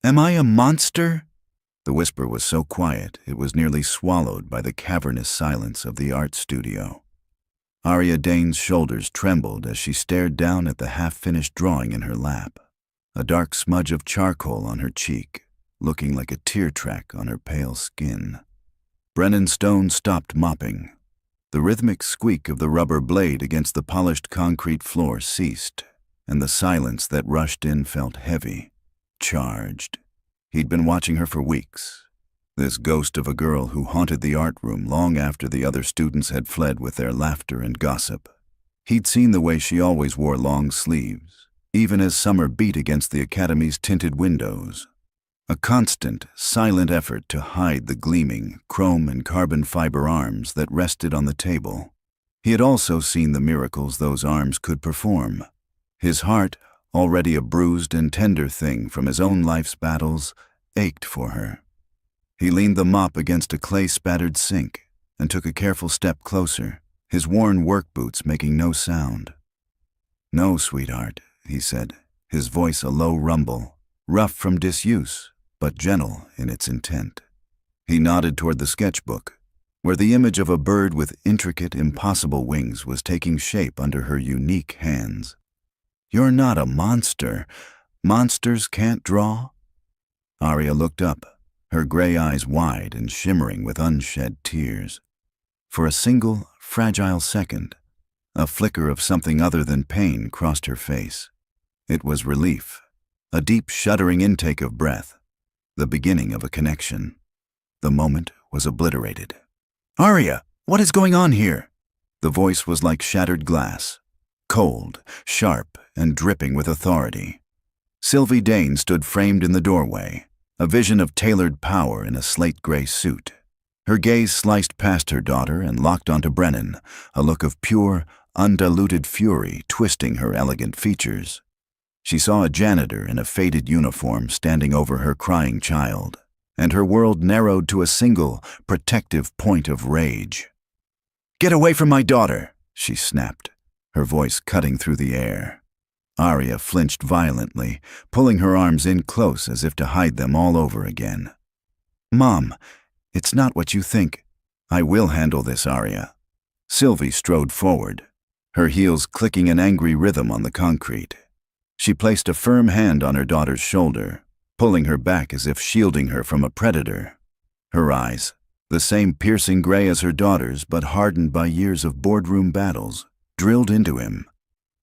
Am I a monster? The whisper was so quiet it was nearly swallowed by the cavernous silence of the art studio. Arya Dane's shoulders trembled as she stared down at the half-finished drawing in her lap, a dark smudge of charcoal on her cheek, looking like a tear track on her pale skin. Brennan Stone stopped mopping. The rhythmic squeak of the rubber blade against the polished concrete floor ceased, and the silence that rushed in felt heavy, charged. He'd been watching her for weeks, this ghost of a girl who haunted the art room long after the other students had fled with their laughter and gossip. He'd seen the way she always wore long sleeves, even as summer beat against the academy's tinted windows. A constant, silent effort to hide the gleaming, chrome and carbon fiber arms that rested on the table. He had also seen the miracles those arms could perform. His heart, already a bruised and tender thing from his own life's battles, ached for her. He leaned the mop against a clay-spattered sink and took a careful step closer, his worn work boots making no sound. "No, sweetheart," he said, his voice a low rumble, rough from disuse, but gentle in its intent. He nodded toward the sketchbook, where the image of a bird with intricate, impossible wings was taking shape under her unique hands. "You're not a monster. Monsters can't draw?" Arya looked up, her gray eyes wide and shimmering with unshed tears. For a single, fragile second, a flicker of something other than pain crossed her face. It was relief, a deep, shuddering intake of breath, the beginning of a connection. The moment was obliterated. "Arya, what is going on here?" The voice was like shattered glass, cold, sharp, and dripping with authority. Sylvie Dane stood framed in the doorway, a vision of tailored power in a slate-gray suit. Her gaze sliced past her daughter and locked onto Brennan, a look of pure, undiluted fury twisting her elegant features. She saw a janitor in a faded uniform standing over her crying child, and her world narrowed to a single, protective point of rage. "Get away from my daughter!" she snapped, her voice cutting through the air. Arya flinched violently, pulling her arms in close as if to hide them all over again. "Mom, it's not what you think. I will handle this, Arya." Sylvie strode forward, her heels clicking an angry rhythm on the concrete. She placed a firm hand on her daughter's shoulder, pulling her back as if shielding her from a predator. Her eyes, the same piercing gray as her daughter's but hardened by years of boardroom battles, drilled into him.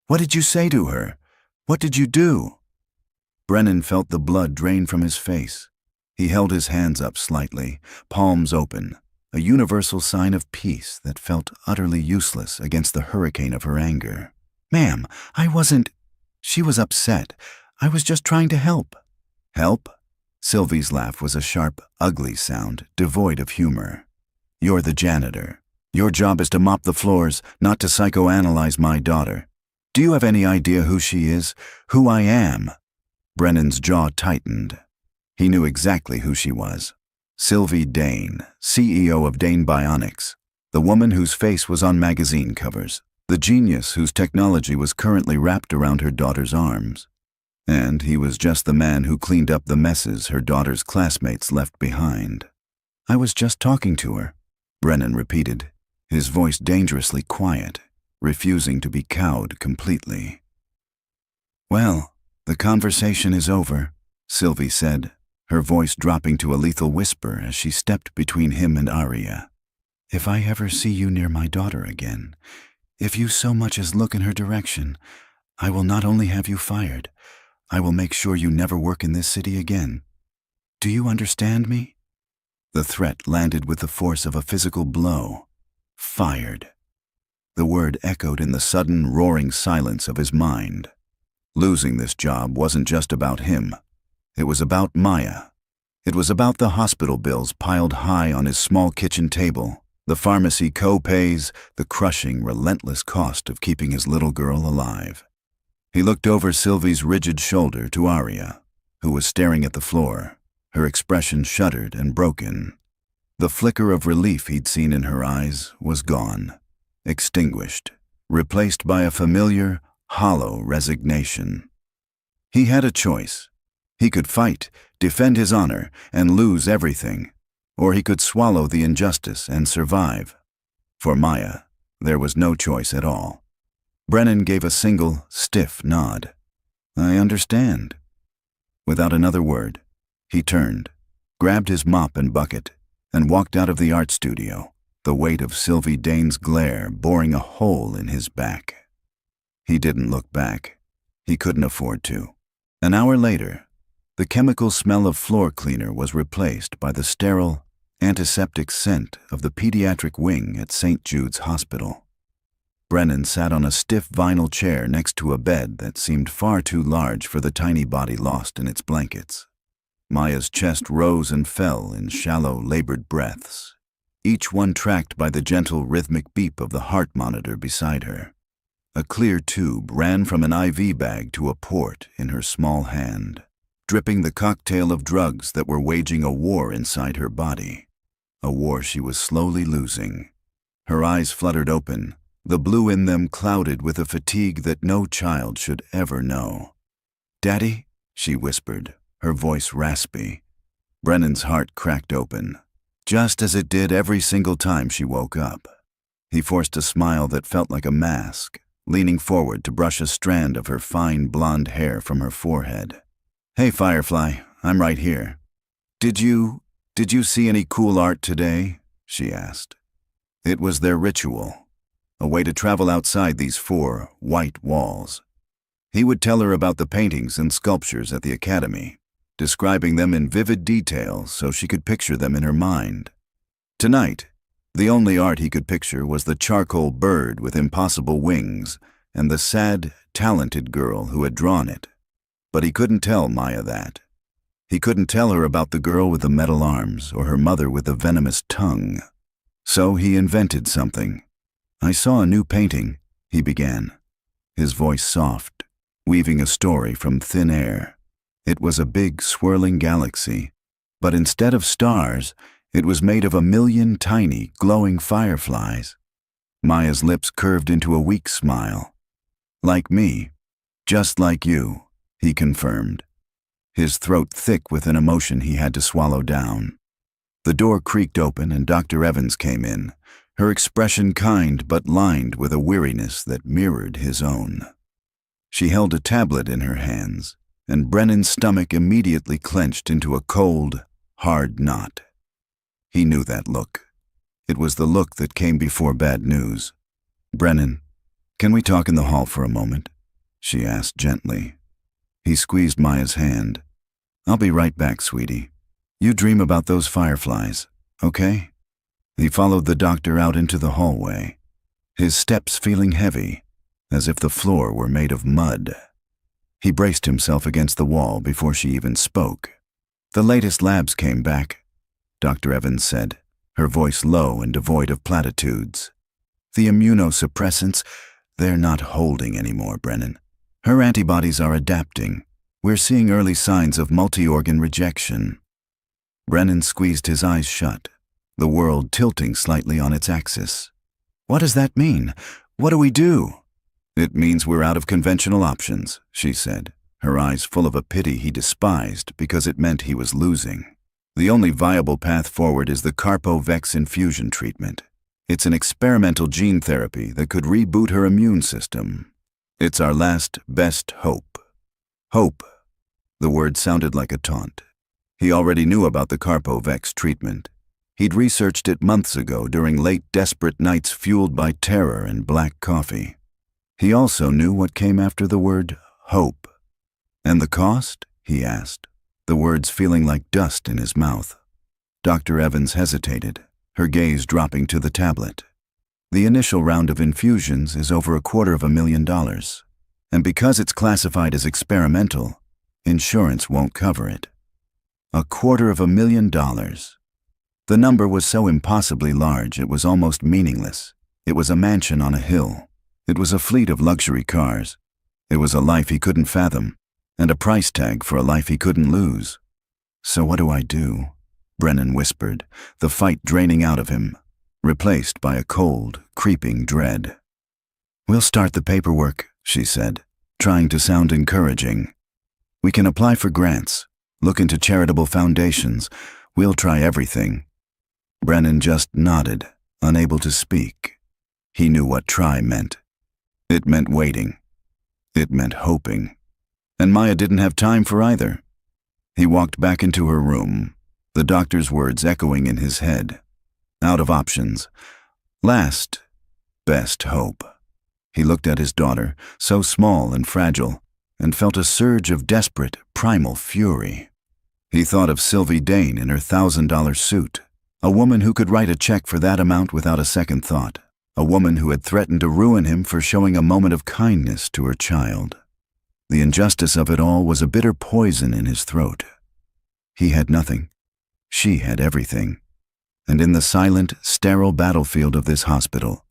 "What did you say to her? What did you do?" Brennan felt the blood drain from his face. He held his hands up slightly, palms open, a universal sign of peace that felt utterly useless against the hurricane of her anger. "Ma'am, I wasn't—" She was upset. "I was just trying to help." "Help?" Sylvie's laugh was a sharp, ugly sound, devoid of humor. "You're the janitor. Your job is to mop the floors, not to psychoanalyze my daughter. Do you have any idea who she is? Who I am?" Brennan's jaw tightened. He knew exactly who she was. Sylvie Dane, CEO of Dane Bionics, the woman whose face was on magazine covers, the genius whose technology was currently wrapped around her daughter's arms. And he was just the man who cleaned up the messes her daughter's classmates left behind. "I was just talking to her," Brennan repeated, his voice dangerously quiet, refusing to be cowed completely. "Well, the conversation is over," Sylvie said, her voice dropping to a lethal whisper as she stepped between him and Arya. "If I ever see you near my daughter again, if you so much as look in her direction, I will not only have you fired, I will make sure you never work in this city again. Do you understand me?" The threat landed with the force of a physical blow. Fired. The word echoed in the sudden, roaring silence of his mind. Losing this job wasn't just about him. It was about Maya. It was about the hospital bills piled high on his small kitchen table, the pharmacy co-pays, the crushing, relentless cost of keeping his little girl alive. He looked over Sylvie's rigid shoulder to Arya, who was staring at the floor, her expression shuttered and broken. The flicker of relief he'd seen in her eyes was gone, extinguished, replaced by a familiar, hollow resignation. He had a choice. He could fight, defend his honor, and lose everything. Or he could swallow the injustice and survive. For Maya, there was no choice at all. Brennan gave a single, stiff nod. "I understand." Without another word, he turned, grabbed his mop and bucket, and walked out of the art studio, the weight of Sylvie Dane's glare boring a hole in his back. He didn't look back. He couldn't afford to. An hour later, the chemical smell of floor cleaner was replaced by the sterile, antiseptic scent of the pediatric wing at St. Jude's Hospital. Brennan sat on a stiff vinyl chair next to a bed that seemed far too large for the tiny body lost in its blankets. Maya's chest rose and fell in shallow, labored breaths, each one tracked by the gentle, rhythmic beep of the heart monitor beside her. A clear tube ran from an IV bag to a port in her small hand, dripping the cocktail of drugs that were waging a war inside her body, a war she was slowly losing. Her eyes fluttered open, the blue in them clouded with a fatigue that no child should ever know. "Daddy?" she whispered, her voice raspy. Brennan's heart cracked open, just as it did every single time she woke up. He forced a smile that felt like a mask, leaning forward to brush a strand of her fine blonde hair from her forehead. "Hey, Firefly, I'm right here. Did you see any cool art today?" she asked. It was their ritual, a way to travel outside these four white walls. He would tell her about the paintings and sculptures at the academy, describing them in vivid detail so she could picture them in her mind. Tonight, the only art he could picture was the charcoal bird with impossible wings and the sad, talented girl who had drawn it. But he couldn't tell Maya that. He couldn't tell her about the girl with the metal arms or her mother with the venomous tongue. So he invented something. "I saw a new painting," he began, his voice soft, weaving a story from thin air. It was a big, swirling galaxy, but instead of stars, it was made of 1,000,000 tiny, glowing fireflies. Maya's lips curved into a weak smile. "Like me, just like you," he confirmed, his throat thick with an emotion he had to swallow down. The door creaked open and Dr. Evans came in, her expression kind but lined with a weariness that mirrored his own. She held a tablet in her hands, and Brennan's stomach immediately clenched into a cold, hard knot. He knew that look. It was the look that came before bad news. "Brennan, can we talk in the hall for a moment?" she asked gently. He squeezed Maya's hand. "I'll be right back, sweetie. You dream about those fireflies, okay?" He followed the doctor out into the hallway, his steps feeling heavy, as if the floor were made of mud. He braced himself against the wall before she even spoke. "The latest labs came back," Dr. Evans said, her voice low and devoid of platitudes. "The immunosuppressants, they're not holding anymore, Brennan. Her antibodies are adapting. We're seeing early signs of multi-organ rejection." Brennan squeezed his eyes shut, the world tilting slightly on its axis. "What does that mean? What do we do?" "It means we're out of conventional options," she said, her eyes full of a pity he despised because it meant he was losing. "The only viable path forward is the Carpovex infusion treatment. It's an experimental gene therapy that could reboot her immune system. It's our last, best hope." Hope. The word sounded like a taunt. He already knew about the Carpovex treatment. He'd researched it months ago during late, desperate nights fueled by terror and black coffee. He also knew what came after the word hope. "And the cost?" he asked, the words feeling like dust in his mouth. Dr. Evans hesitated, her gaze dropping to the tablet. "The initial round of infusions is over $250,000, and because it's classified as experimental, insurance won't cover it." $250,000. The number was so impossibly large it was almost meaningless. It was a mansion on a hill. It was a fleet of luxury cars. It was a life he couldn't fathom, and a price tag for a life he couldn't lose. "So what do I do?" Brennan whispered, the fight draining out of him, replaced by a cold, creeping dread. "We'll start the paperwork," she said, trying to sound encouraging. "We can apply for grants, Look into charitable foundations. We'll try everything." Brennan just nodded, unable to speak. He knew what try meant. It meant waiting. It meant hoping. And Maya didn't have time for either. He walked back into her room, the doctor's words echoing in his head. Out of options. Last, best hope. He looked at his daughter, so small and fragile, and felt a surge of desperate, primal fury. He thought of Sylvie Dane in her $1,000 suit, a woman who could write a check for that amount without a second thought, a woman who had threatened to ruin him for showing a moment of kindness to her child. The injustice of it all was a bitter poison in his throat. He had nothing. She had everything. And in the silent, sterile battlefield of this hospital,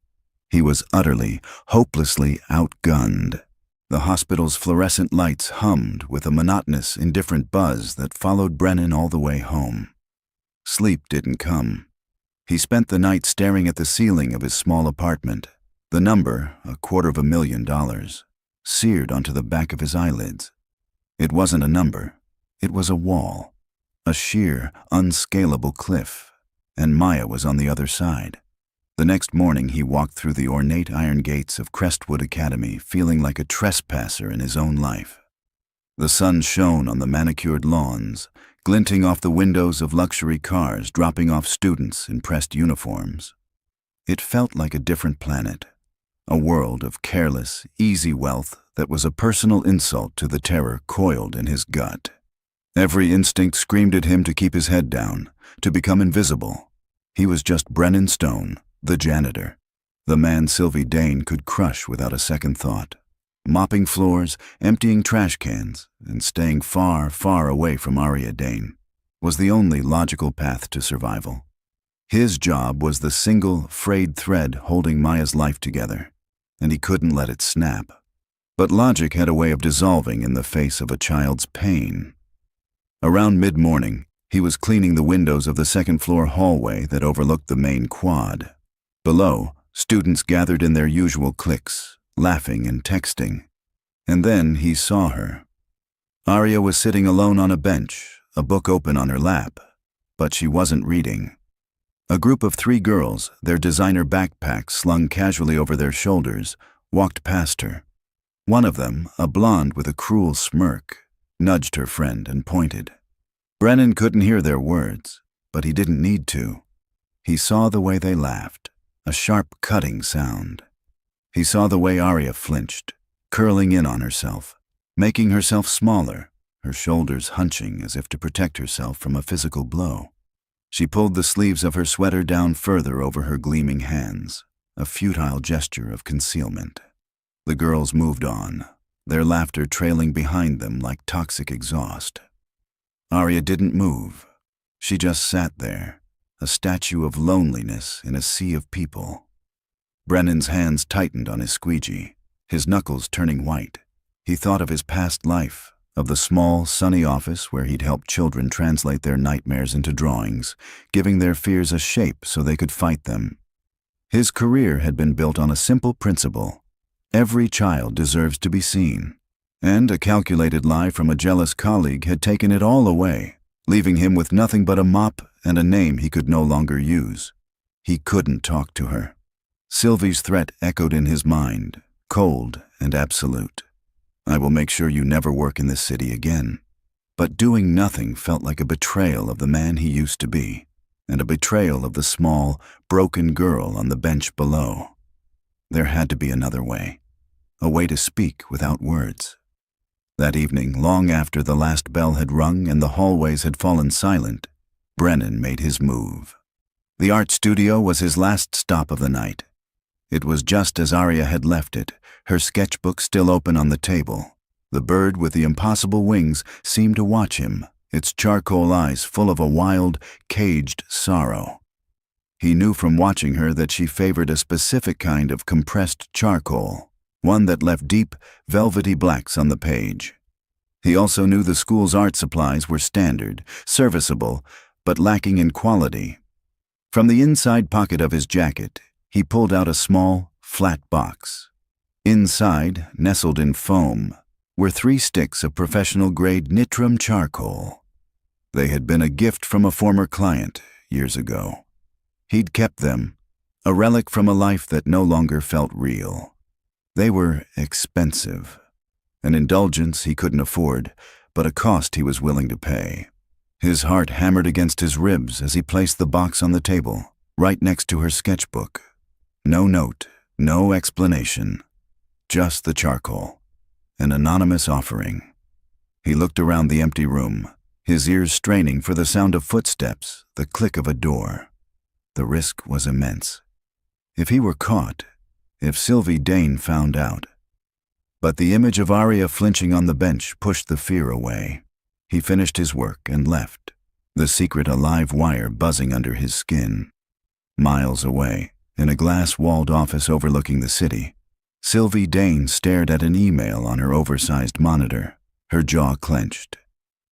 he was utterly, hopelessly outgunned. The hospital's fluorescent lights hummed with a monotonous, indifferent buzz that followed Brennan all the way home. Sleep didn't come. He spent the night staring at the ceiling of his small apartment, the number, $250,000, seared onto the back of his eyelids. It wasn't a number. It was a wall, a sheer, unscalable cliff, and Maya was on the other side. The next morning he walked through the ornate iron gates of Crestwood Academy, feeling like a trespasser in his own life. The sun shone on the manicured lawns, glinting off the windows of luxury cars dropping off students in pressed uniforms. It felt like a different planet, a world of careless, easy wealth that was a personal insult to the terror coiled in his gut. Every instinct screamed at him to keep his head down, to become invisible. He was just Brennan Stone, the janitor, the man Sylvie Dane could crush without a second thought. Mopping floors, emptying trash cans, and staying far, far away from Aria Dane was the only logical path to survival. His job was the single, frayed thread holding Maya's life together, and he couldn't let it snap. But logic had a way of dissolving in the face of a child's pain. Around mid-morning, he was cleaning the windows of the second-floor hallway that overlooked the main quad. Below, students gathered in their usual cliques, laughing and texting. And then he saw her. Aria was sitting alone on a bench, a book open on her lap, but she wasn't reading. A group of 3 girls, their designer backpacks slung casually over their shoulders, walked past her. One of them, a blonde with a cruel smirk, nudged her friend and pointed. Brennan couldn't hear their words, but he didn't need to. He saw the way they laughed, a sharp cutting sound. He saw the way Aria flinched, curling in on herself, making herself smaller, her shoulders hunching as if to protect herself from a physical blow. She pulled the sleeves of her sweater down further over her gleaming hands, a futile gesture of concealment. The girls moved on, their laughter trailing behind them like toxic exhaust. Aria didn't move. She just sat there, a statue of loneliness in a sea of people. Brennan's hands tightened on his squeegee, his knuckles turning white. He thought of his past life, of the small, sunny office where he'd helped children translate their nightmares into drawings, giving their fears a shape so they could fight them. His career had been built on a simple principle: every child deserves to be seen. And a calculated lie from a jealous colleague had taken it all away, leaving him with nothing but a mop and a name he could no longer use. He couldn't talk to her. Sylvie's threat echoed in his mind, cold and absolute. "I will make sure you never work in this city again." But doing nothing felt like a betrayal of the man he used to be, and a betrayal of the small, broken girl on the bench below. There had to be another way, a way to speak without words. That evening, long after the last bell had rung and the hallways had fallen silent, Brennan made his move. The art studio was his last stop of the night. It was just as Aria had left it, her sketchbook still open on the table. The bird with the impossible wings seemed to watch him, its charcoal eyes full of a wild, caged sorrow. He knew from watching her that she favored a specific kind of compressed charcoal, one that left deep, velvety blacks on the page. He also knew the school's art supplies were standard, serviceable, but lacking in quality. From the inside pocket of his jacket, he pulled out a small, flat box. Inside, nestled in foam, were 3 sticks of professional-grade nitrum charcoal. They had been a gift from a former client years ago. He'd kept them, a relic from a life that no longer felt real. They were expensive, an indulgence he couldn't afford, but a cost he was willing to pay. His heart hammered against his ribs as he placed the box on the table, right next to her sketchbook. No note, no explanation, just the charcoal, an anonymous offering. He looked around the empty room, his ears straining for the sound of footsteps, the click of a door. The risk was immense. If he were caught, if Sylvie Dane found out. But the image of Arya flinching on the bench pushed the fear away. He finished his work and left, the secret a live wire buzzing under his skin. Miles away, in a glass-walled office overlooking the city, Sylvie Dane stared at an email on her oversized monitor, her jaw clenched.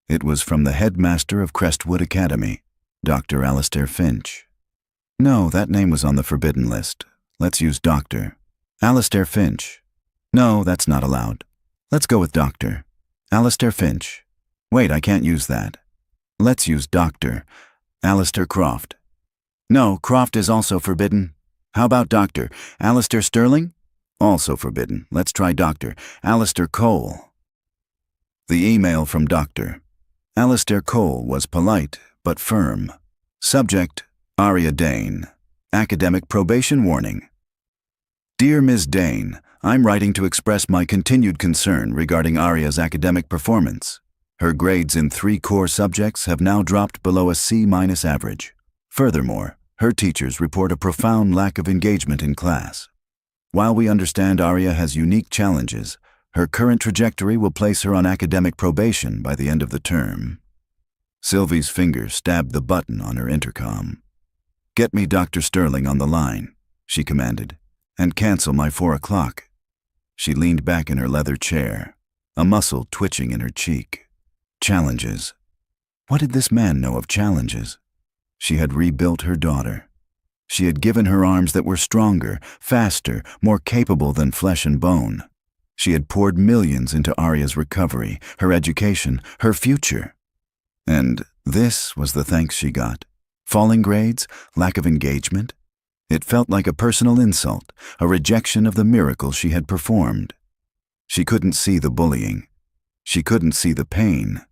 It was from the headmaster of Crestwood Academy, Dr. Alistair Finch. No, that name was on the forbidden list. Let's use Dr. Alistair Finch. No, that's not allowed. Let's go with Dr. Alistair Finch. Wait, I can't use that. Let's use Dr. Alistair Croft. No, Croft is also forbidden. How about Dr. Alistair Sterling? Also forbidden. Let's try Dr. Alistair Cole. The email from Dr. Alistair Cole was polite but firm. Subject, Arya Dane. Academic probation warning. Dear Ms. Dane, I'm writing to express my continued concern regarding Arya's academic performance. Her grades in 3 core subjects have now dropped below a C- average. Furthermore, her teachers report a profound lack of engagement in class. While we understand Arya has unique challenges, her current trajectory will place her on academic probation by the end of the term. Sylvie's fingers stabbed the button on her intercom. Get me Dr. Sterling on the line, she commanded, and cancel my 4 o'clock. She leaned back in her leather chair, a muscle twitching in her cheek. Challenges. What did this man know of challenges? She had rebuilt her daughter. She had given her arms that were stronger, faster, more capable than flesh and bone. She had poured millions into Arya's recovery, her education, her future. And this was the thanks she got. Falling grades, lack of engagement. It felt like a personal insult, a rejection of the miracle she had performed. She couldn't see the bullying. She couldn't see the pain.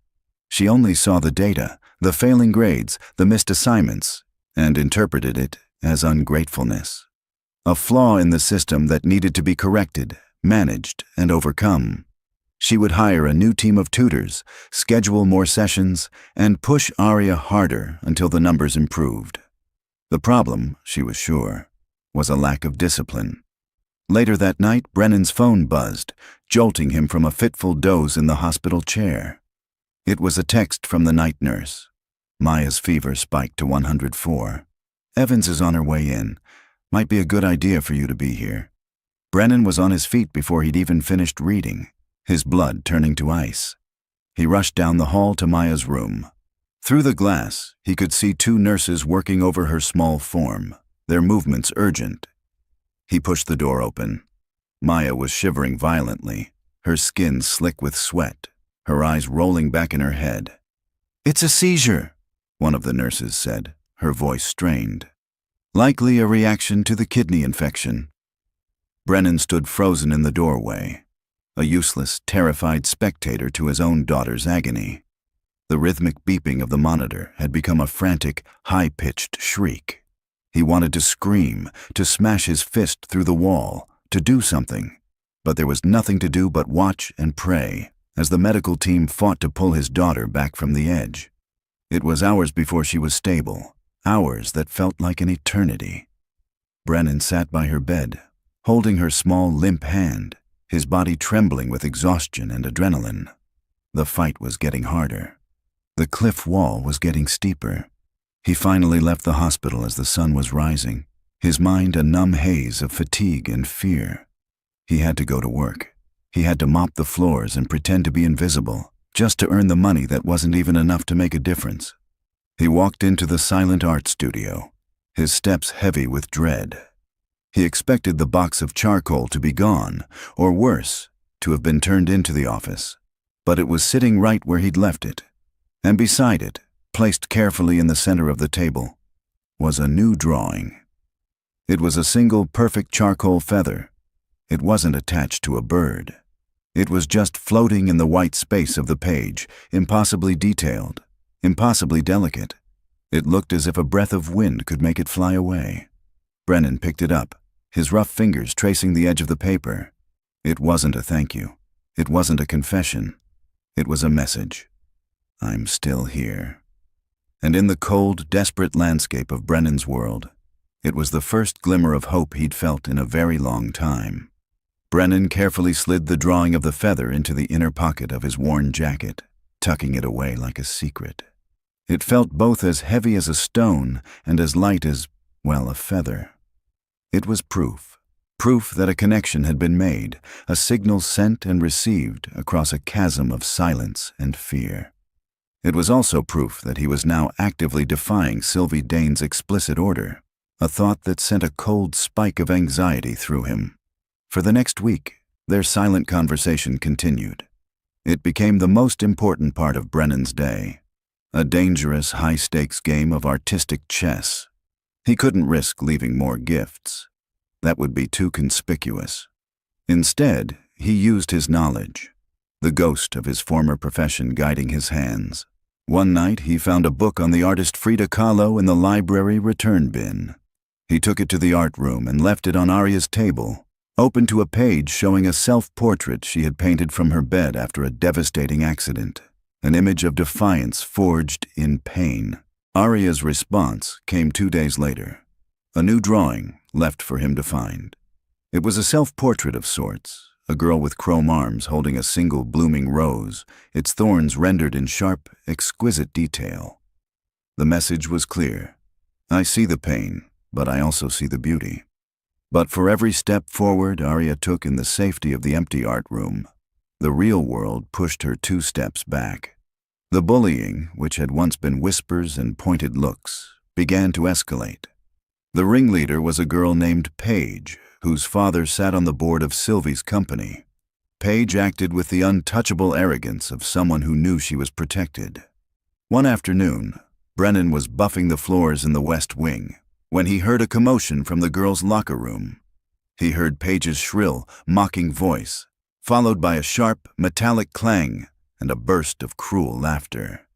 She only saw the data, the failing grades, the missed assignments, and interpreted it as ungratefulness. A flaw in the system that needed to be corrected, managed, and overcome. She would hire a new team of tutors, schedule more sessions, and push Arya harder until the numbers improved. The problem, she was sure, was a lack of discipline. Later that night, Brennan's phone buzzed, jolting him from a fitful doze in the hospital chair. It was a text from the night nurse. Maya's fever spiked to 104. Evans is on her way in. Might be a good idea for you to be here. Brennan was on his feet before he'd even finished reading, his blood turning to ice. He rushed down the hall to Maya's room. Through the glass, he could see 2 nurses working over her small form, their movements urgent. He pushed the door open. Maya was shivering violently, her skin slick with sweat, her eyes rolling back in her head. "It's a seizure," one of the nurses said, her voice strained. "Likely a reaction to the kidney infection." Brennan stood frozen in the doorway, a useless, terrified spectator to his own daughter's agony. The rhythmic beeping of the monitor had become a frantic, high-pitched shriek. He wanted to scream, to smash his fist through the wall, to do something. But there was nothing to do but watch and pray as the medical team fought to pull his daughter back from the edge. It was hours before she was stable, hours that felt like an eternity. Brennan sat by her bed, holding her small, limp hand, his body trembling with exhaustion and adrenaline. The fight was getting harder. The cliff wall was getting steeper. He finally left the hospital as the sun was rising, his mind a numb haze of fatigue and fear. He had to go to work. He had to mop the floors and pretend to be invisible, just to earn the money that wasn't even enough to make a difference. He walked into the silent art studio, his steps heavy with dread. He expected the box of charcoal to be gone, or worse, to have been turned into the office. But it was sitting right where he'd left it. And beside it, Placed carefully in the center of the table was a new drawing. It was a single perfect charcoal feather. It wasn't attached to a bird. It was just floating in the white space of the page, impossibly detailed, impossibly delicate. It looked as if a breath of wind could make it fly away. Brennan picked it up, his rough fingers tracing the edge of the paper. It wasn't a thank you. It wasn't a confession. It was a message. I'm still here. And in the cold, desperate landscape of Brennan's world, it was the first glimmer of hope he'd felt in a very long time. Brennan carefully slid the drawing of the feather into the inner pocket of his worn jacket, tucking it away like a secret. It felt both as heavy as a stone and as light as, well, a feather. It was proof that a connection had been made, a signal sent and received across a chasm of silence and fear. It was also proof that he was now actively defying Sylvie Dane's explicit order, a thought that sent a cold spike of anxiety through him. For the next week, their silent conversation continued. It became the most important part of Brennan's day, a dangerous, high-stakes game of artistic chess. He couldn't risk leaving more gifts. That would be too conspicuous. Instead, he used his knowledge, the ghost of his former profession guiding his hands. One night, he found a book on the artist Frida Kahlo in the library return bin. He took it to the art room and left it on Arya's table, open to a page showing a self-portrait she had painted from her bed after a devastating accident, an image of defiance forged in pain. Arya's response came 2 days later, a new drawing left for him to find. It was a self-portrait of sorts, a girl with chrome arms holding a single blooming rose, its thorns rendered in sharp, exquisite detail. The message was clear. I see the pain, but I also see the beauty. But for every step forward Arya took in the safety of the empty art room, the real world pushed her 2 steps back. The bullying, which had once been whispers and pointed looks, began to escalate. The ringleader was a girl named Paige, whose father sat on the board of Sylvie's company. Paige acted with the untouchable arrogance of someone who knew she was protected. One afternoon, Brennan was buffing the floors in the West Wing when he heard a commotion from the girls' locker room. He heard Paige's shrill, mocking voice, followed by a sharp, metallic clang and a burst of cruel laughter.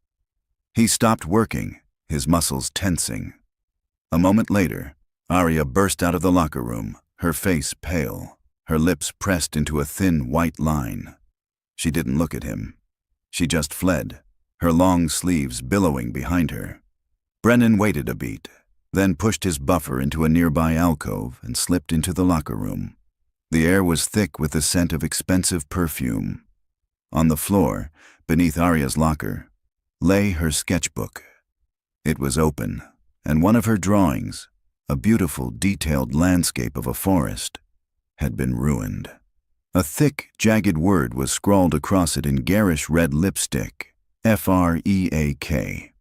He stopped working, his muscles tensing. A moment later, Arya burst out of the locker room, her face pale, her lips pressed into a thin white line. She didn't look at him. She just fled, her long sleeves billowing behind her. Brennan waited a beat, then pushed his buffer into a nearby alcove and slipped into the locker room. The air was thick with the scent of expensive perfume. On the floor, beneath Arya's locker, lay her sketchbook. It was open, and one of her drawings, a beautiful, detailed landscape of a forest, had been ruined. A thick, jagged word was scrawled across it in garish red lipstick, F-R-E-A-K.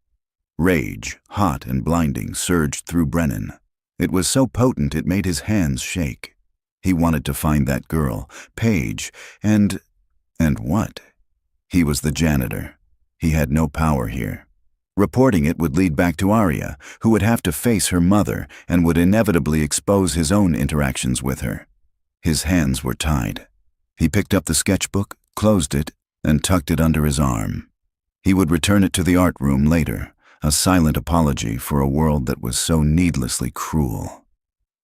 Rage, hot and blinding, surged through Brennan. It was so potent it made his hands shake. He wanted to find that girl, Paige, and what? He was the janitor. He had no power here. Reporting it would lead back to Arya, who would have to face her mother and would inevitably expose his own interactions with her. His hands were tied. He picked up the sketchbook, closed it, and tucked it under his arm. He would return it to the art room later, a silent apology for a world that was so needlessly cruel.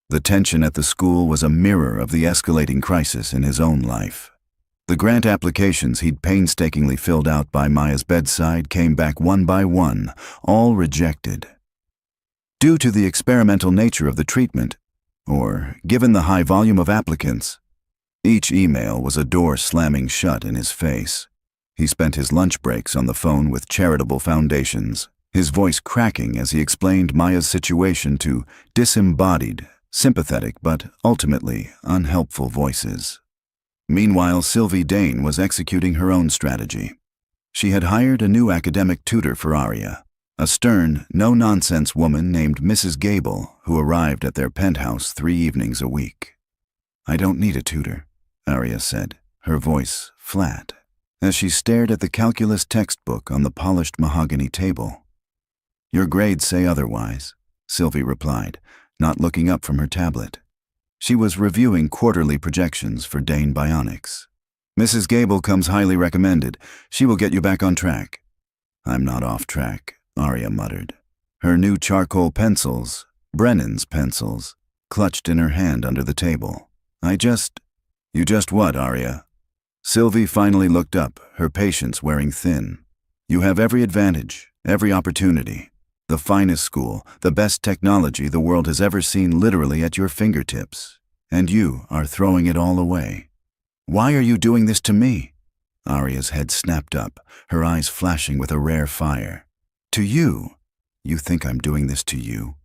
The tension at the school was a mirror of the escalating crisis in his own life. The grant applications he'd painstakingly filled out by Maya's bedside came back one by one, all rejected. Due to the experimental nature of the treatment, or given the high volume of applicants, each email was a door slamming shut in his face. He spent his lunch breaks on the phone with charitable foundations, his voice cracking as he explained Maya's situation to disembodied, sympathetic but ultimately unhelpful voices. Meanwhile, Sylvie Dane was executing her own strategy. She had hired a new academic tutor for Arya, a stern, no-nonsense woman named Mrs. Gable, who arrived at their penthouse 3 evenings a week. I don't need a tutor, Arya said, her voice flat, as she stared at the calculus textbook on the polished mahogany table. Your grades say otherwise, Sylvie replied, not looking up from her tablet. She was reviewing quarterly projections for Dane Bionics. Mrs. Gable comes highly recommended. She will get you back on track. I'm not off track, Arya muttered. Her new charcoal pencils, Brennan's pencils, clutched in her hand under the table. You just what, Arya? Sylvie finally looked up, her patience wearing thin. You have every advantage, every opportunity. The finest school, the best technology the world has ever seen literally at your fingertips. And you are throwing it all away. Why are you doing this to me? Arya's head snapped up, her eyes flashing with a rare fire. To you? You think I'm doing this to you?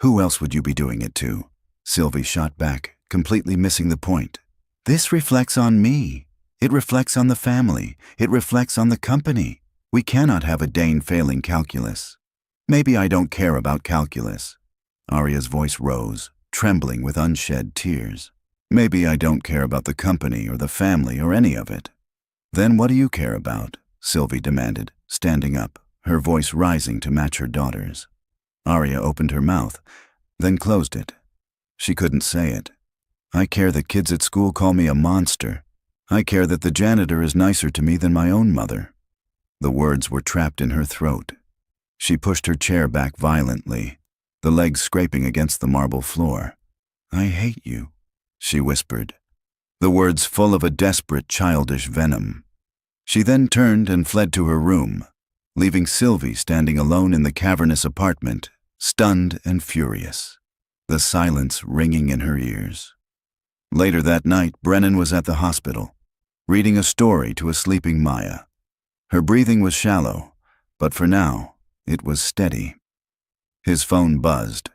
Who else would you be doing it to? Sylvie shot back, completely missing the point. This reflects on me. It reflects on the family. It reflects on the company. We cannot have a Dane failing calculus. Maybe I don't care about calculus. Arya's voice rose, trembling with unshed tears. Maybe I don't care about the company or the family or any of it. Then what do you care about? Sylvie demanded, standing up, her voice rising to match her daughter's. Arya opened her mouth, then closed it. She couldn't say it. I care that kids at school call me a monster. I care that the janitor is nicer to me than my own mother. The words were trapped in her throat. She pushed her chair back violently, the legs scraping against the marble floor. I hate you, she whispered, the words full of a desperate, childish venom. She then turned and fled to her room, leaving Sylvie standing alone in the cavernous apartment, stunned and furious, the silence ringing in her ears. Later that night, Brennan was at the hospital, reading a story to a sleeping Maya. Her breathing was shallow, but for now, it was steady. His phone buzzed.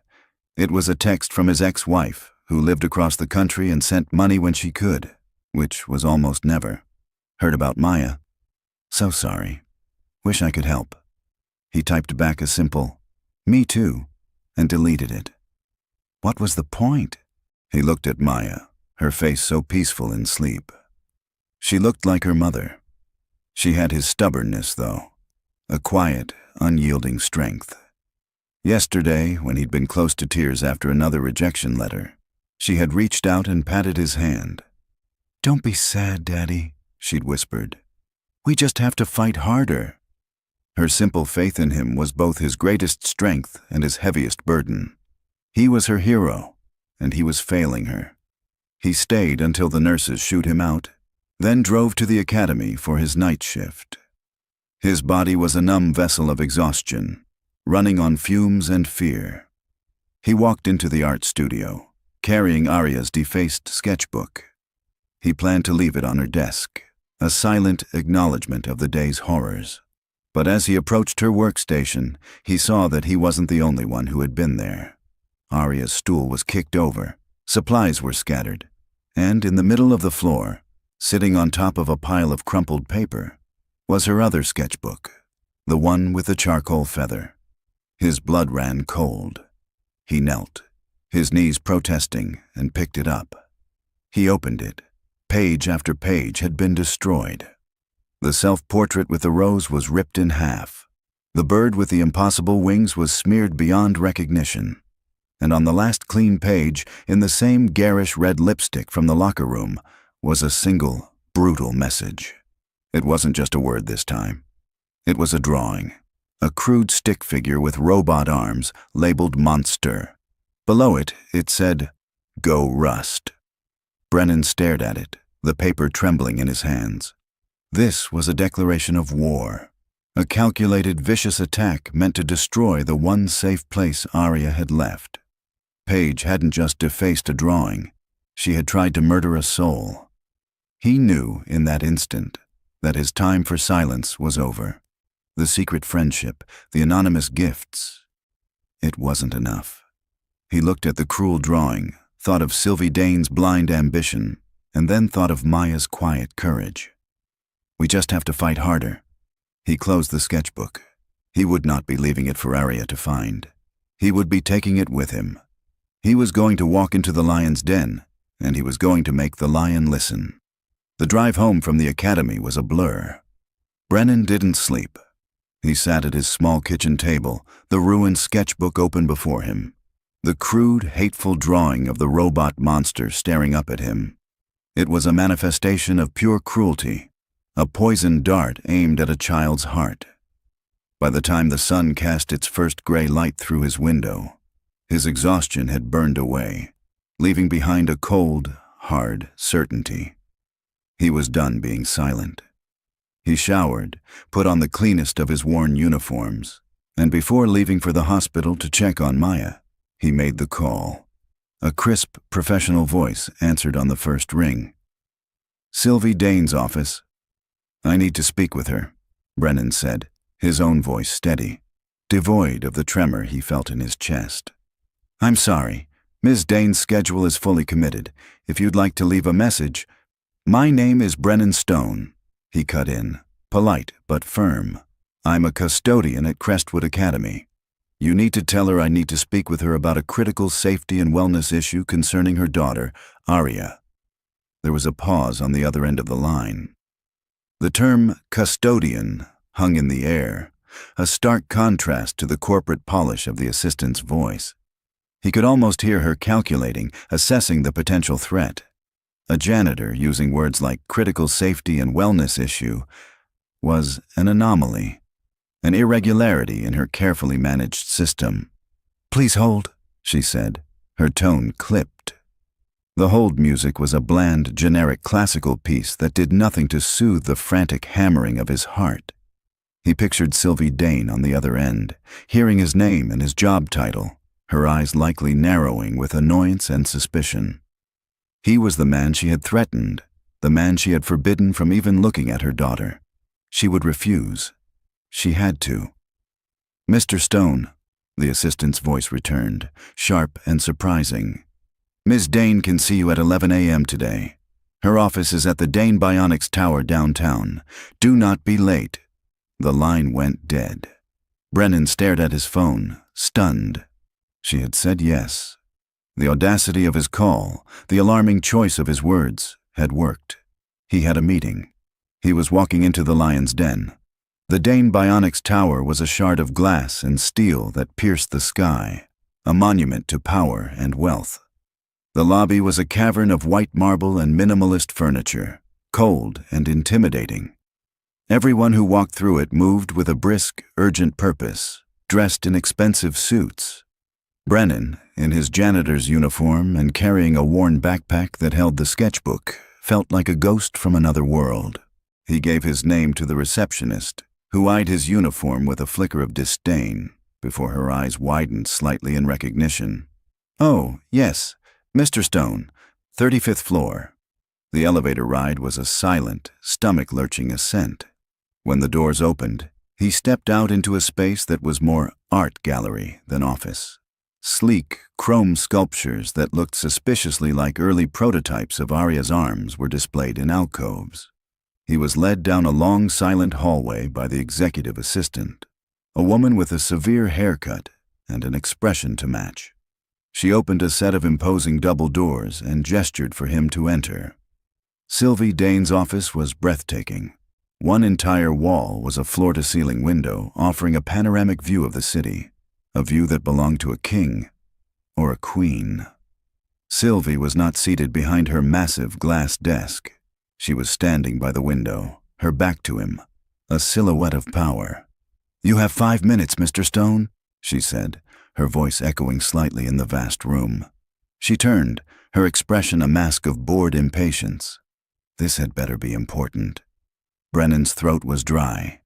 It was a text from his ex-wife, who lived across the country and sent money when she could, which was almost never. Heard about Maya? So sorry. Wish I could help. He typed back a simple, "Me too," and deleted it. What was the point? He looked at Maya, her face so peaceful in sleep. She looked like her mother. She had his stubbornness, though, a quiet, unyielding strength. Yesterday, when he'd been close to tears after another rejection letter, she had reached out and patted his hand. Don't be sad, Daddy, she'd whispered. We just have to fight harder. Her simple faith in him was both his greatest strength and his heaviest burden. He was her hero, and he was failing her. He stayed until the nurses shooed him out, then drove to the academy for his night shift. His body was a numb vessel of exhaustion, running on fumes and fear. He walked into the art studio, carrying Arya's defaced sketchbook. He planned to leave it on her desk, a silent acknowledgement of the day's horrors. But as he approached her workstation, he saw that he wasn't the only one who had been there. Arya's stool was kicked over, supplies were scattered, and in the middle of the floor, sitting on top of a pile of crumpled paper, was her other sketchbook, the one with the charcoal feather. His blood ran cold. He knelt, his knees protesting, and picked it up. He opened it. Page after page had been destroyed. The self-portrait with the rose was ripped in half. The bird with the impossible wings was smeared beyond recognition. And on the last clean page, in the same garish red lipstick from the locker room, was a single, brutal message. It wasn't just a word this time. It was a drawing, a crude stick figure with robot arms labeled Monster. Below it, it said, Go Rust. Brennan stared at it, the paper trembling in his hands. This was a declaration of war, a calculated, vicious attack meant to destroy the one safe place Arya had left. Paige hadn't just defaced a drawing, she had tried to murder a soul. He knew in that instant that his time for silence was over. The secret friendship, the anonymous gifts. It wasn't enough. He looked at the cruel drawing, thought of Sylvie Dane's blind ambition, and then thought of Maya's quiet courage. We just have to fight harder. He closed the sketchbook. He would not be leaving it for Arya to find. He would be taking it with him. He was going to walk into the lion's den, and he was going to make the lion listen. The drive home from the academy was a blur. Brennan didn't sleep. He sat at his small kitchen table, the ruined sketchbook open before him. The crude, hateful drawing of the robot monster staring up at him. It was a manifestation of pure cruelty, a poisoned dart aimed at a child's heart. By the time the sun cast its first gray light through his window, his exhaustion had burned away, leaving behind a cold, hard certainty. He was done being silent. He showered, put on the cleanest of his worn uniforms, and before leaving for the hospital to check on Maya, he made the call. A crisp, professional voice answered on the first ring. "Sylvie Dane's office." "I need to speak with her," Brennan said, his own voice steady, devoid of the tremor he felt in his chest. "I'm sorry. Ms. Dane's schedule is fully committed. If you'd like to leave a message—" "My name is Brennan Stone," he cut in, polite but firm. "I'm a custodian at Crestwood Academy. You need to tell her I need to speak with her about a critical safety and wellness issue concerning her daughter, Aria." There was a pause on the other end of the line. The term custodian hung in the air, a stark contrast to the corporate polish of the assistant's voice. He could almost hear her calculating, assessing the potential threat. A janitor using words like critical safety and wellness issue was an anomaly, an irregularity in her carefully managed system. "Please hold," she said, her tone clipped. The hold music was a bland, generic classical piece that did nothing to soothe the frantic hammering of his heart. He pictured Sylvie Dane on the other end, hearing his name and his job title, her eyes likely narrowing with annoyance and suspicion. He was the man she had threatened, the man she had forbidden from even looking at her daughter. She would refuse. She had to. "Mr. Stone," the assistant's voice returned, sharp and surprising. "Ms. Dane can see you at 11 a.m. today. Her office is at the Dane Bionics Tower downtown. Do not be late." The line went dead. Brennan stared at his phone, stunned. She had said yes. The audacity of his call, the alarming choice of his words, had worked. He had a meeting. He was walking into the lion's den. The Dane Bionics Tower was a shard of glass and steel that pierced the sky, a monument to power and wealth. The lobby was a cavern of white marble and minimalist furniture, cold and intimidating. Everyone who walked through it moved with a brisk, urgent purpose, dressed in expensive suits. Brennan, in his janitor's uniform and carrying a worn backpack that held the sketchbook, felt like a ghost from another world. He gave his name to the receptionist, who eyed his uniform with a flicker of disdain before her eyes widened slightly in recognition. "Oh, yes, Mr. Stone, 35th floor." The elevator ride was a silent, stomach-lurching ascent. When the doors opened, he stepped out into a space that was more art gallery than office. Sleek, chrome sculptures that looked suspiciously like early prototypes of Aria's arms were displayed in alcoves. He was led down a long, silent hallway by the executive assistant, a woman with a severe haircut and an expression to match. She opened a set of imposing double doors and gestured for him to enter. Sylvie Dane's office was breathtaking. One entire wall was a floor-to-ceiling window offering a panoramic view of the city, a view that belonged to a king or a queen. Sylvie was not seated behind her massive glass desk. She was standing by the window, her back to him, a silhouette of power. "You have 5 minutes, Mr. Stone," she said, her voice echoing slightly in the vast room. She turned, her expression a mask of bored impatience. This had better be important. Brennan's throat was dry.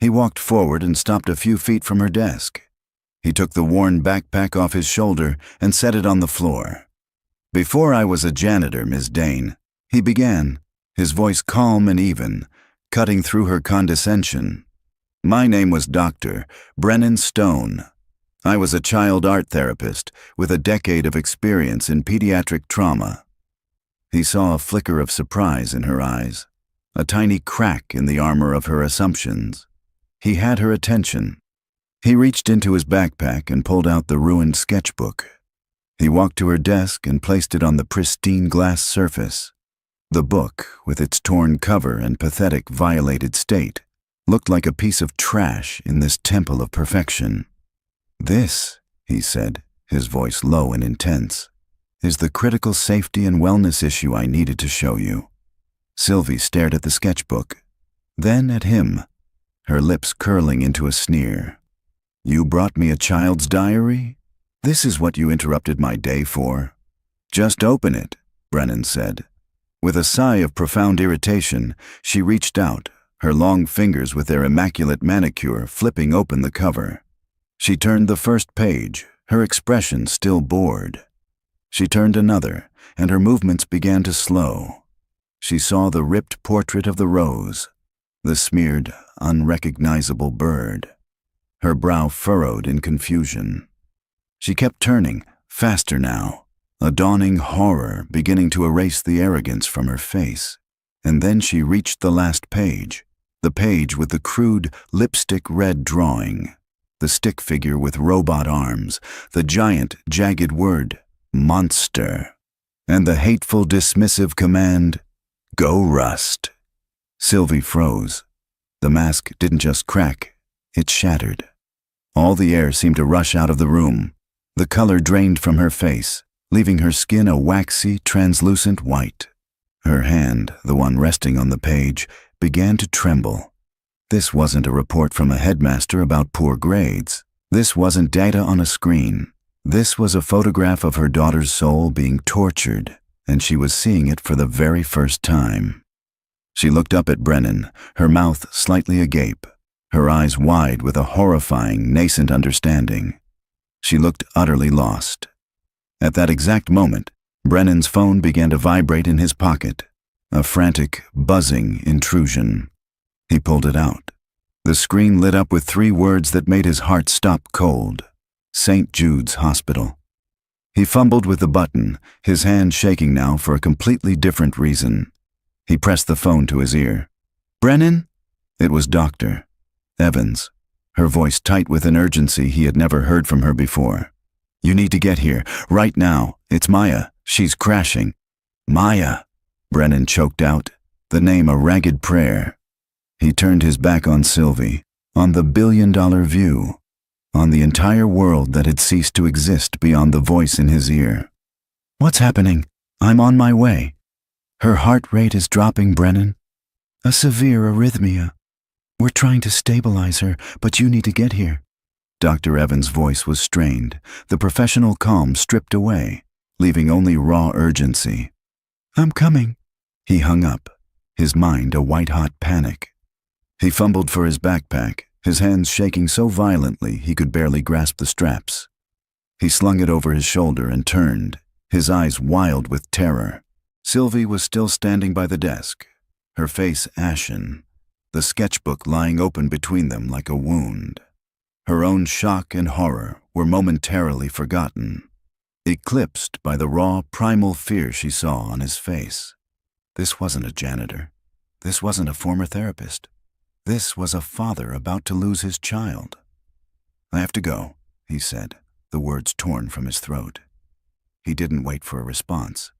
He walked forward and stopped a few feet from her desk. He took the worn backpack off his shoulder and set it on the floor. "Before I was a janitor, Ms. Dane," he began, his voice calm and even, cutting through her condescension. "My name was Dr. Brennan Stone. I was a child art therapist with a decade of experience in pediatric trauma." He saw a flicker of surprise in her eyes, a tiny crack in the armor of her assumptions. He had her attention. He reached into his backpack and pulled out the ruined sketchbook. He walked to her desk and placed it on the pristine glass surface. The book, with its torn cover and pathetic, violated state, looked like a piece of trash in this temple of perfection. "This," he said, his voice low and intense, "is the critical safety and wellness issue I needed to show you." Sylvie stared at the sketchbook, then at him, her lips curling into a sneer. "You brought me a child's diary? This is what you interrupted my day for?" "Just open it," Brennan said. With a sigh of profound irritation, she reached out, her long fingers with their immaculate manicure flipping open the cover. She turned the first page, her expression still bored. She turned another, and her movements began to slow. She saw the ripped portrait of the rose, the smeared, unrecognizable bird. Her brow furrowed in confusion. She kept turning, faster now, a dawning horror beginning to erase the arrogance from her face. And then she reached the last page, the page with the crude, lipstick-red drawing, the stick figure with robot arms, the giant, jagged word, monster, and the hateful, dismissive command, "Go rust." Sylvie froze. The mask didn't just crack, it shattered. All the air seemed to rush out of the room. The color drained from her face, leaving her skin a waxy, translucent white. Her hand, the one resting on the page, began to tremble. This wasn't a report from a headmaster about poor grades. This wasn't data on a screen. This was a photograph of her daughter's soul being tortured, and she was seeing it for the very first time. She looked up at Brennan, her mouth slightly agape, her eyes wide with a horrifying, nascent understanding. She looked utterly lost. At that exact moment, Brennan's phone began to vibrate in his pocket, a frantic, buzzing intrusion. He pulled it out. The screen lit up with 3 words that made his heart stop cold. St. Jude's Hospital. He fumbled with the button, his hand shaking now for a completely different reason. He pressed the phone to his ear. "Brennan?" It was Dr. Evans, her voice tight with an urgency he had never heard from her before. "You need to get here, right now. It's Maya. She's crashing." "Maya," Brennan choked out, the name a ragged prayer. He turned his back on Sylvie, on the billion-dollar view, on the entire world that had ceased to exist beyond the voice in his ear. "What's happening? I'm on my way." "Her heart rate is dropping, Brennan. A severe arrhythmia. We're trying to stabilize her, but you need to get here." Dr. Evans' voice was strained, the professional calm stripped away, leaving only raw urgency. "I'm coming." He hung up, his mind a white-hot panic. He fumbled for his backpack, his hands shaking so violently he could barely grasp the straps. He slung it over his shoulder and turned, his eyes wild with terror. Sylvie was still standing by the desk, her face ashen, the sketchbook lying open between them like a wound. Her own shock and horror were momentarily forgotten, eclipsed by the raw, primal fear she saw on his face. This wasn't a janitor. This wasn't a former therapist. This was a father about to lose his child. "I have to go," he said, the words torn from his throat. He didn't wait for a response.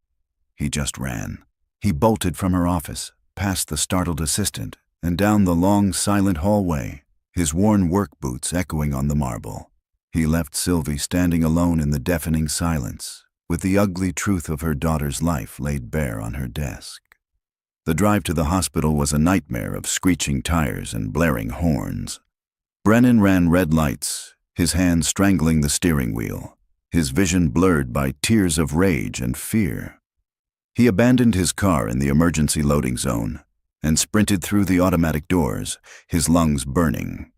He just ran. He bolted from her office, past the startled assistant, and down the long, silent hallway, his worn work boots echoing on the marble. He left Sylvie standing alone in the deafening silence, with the ugly truth of her daughter's life laid bare on her desk. The drive to the hospital was a nightmare of screeching tires and blaring horns. Brennan ran red lights, his hands strangling the steering wheel, his vision blurred by tears of rage and fear. He abandoned his car in the emergency loading zone and sprinted through the automatic doors, his lungs burning.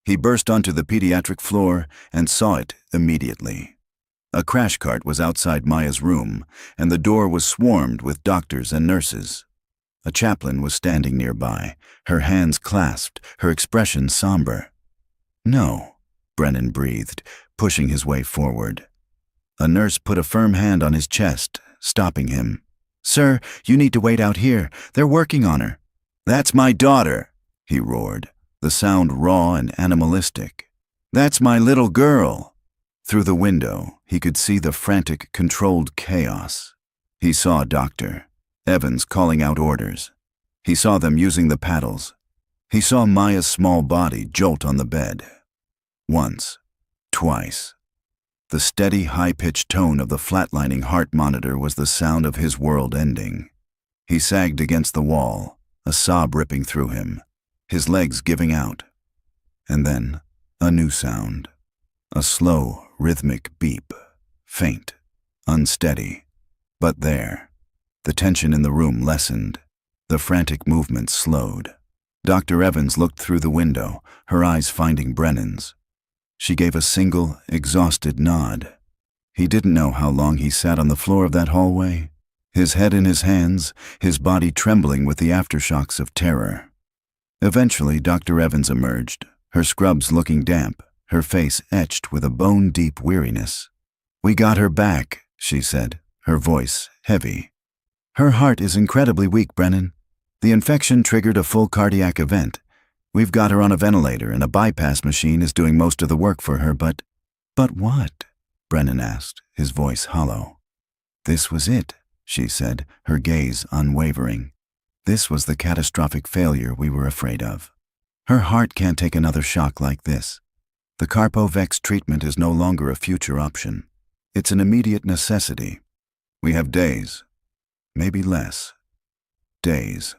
He burst onto the pediatric floor and saw it immediately. A crash cart was outside Maya's room, and the door was swarmed with doctors and nurses. A chaplain was standing nearby, her hands clasped, her expression somber. "No," Brennan breathed, pushing his way forward. A nurse put a firm hand on his chest, stopping him. "Sir, you need to wait out here. They're working on her." "That's my daughter," he roared, the sound raw and animalistic. "That's my little girl." Through the window, he could see the frantic, controlled chaos. He saw Dr. Evans calling out orders. He saw them using the paddles. He saw Maya's small body jolt on the bed. Once, twice. The steady, high-pitched tone of the flatlining heart monitor was the sound of his world ending. He sagged against the wall, a sob ripping through him, his legs giving out. And then, a new sound. A slow, rhythmic beep, faint, unsteady. But there. The tension in the room lessened. The frantic movements slowed. Dr. Evans looked through the window, her eyes finding Brennan's. She gave a single, exhausted nod. He didn't know how long he sat on the floor of that hallway, his head in his hands, his body trembling with the aftershocks of terror. Eventually, Dr. Evans emerged, her scrubs looking damp, her face etched with a bone-deep weariness. "We got her back," she said, her voice heavy. "Her heart is incredibly weak, Brennan. The infection triggered a full cardiac event. We've got her on a ventilator and a bypass machine is doing most of the work for her, but..." "But what?" Brennan asked, his voice hollow. "This was it," she said, her gaze unwavering. "This was the catastrophic failure we were afraid of. Her heart can't take another shock like this. The Carpovex treatment is no longer a future option. It's an immediate necessity. We have days, maybe less. Days."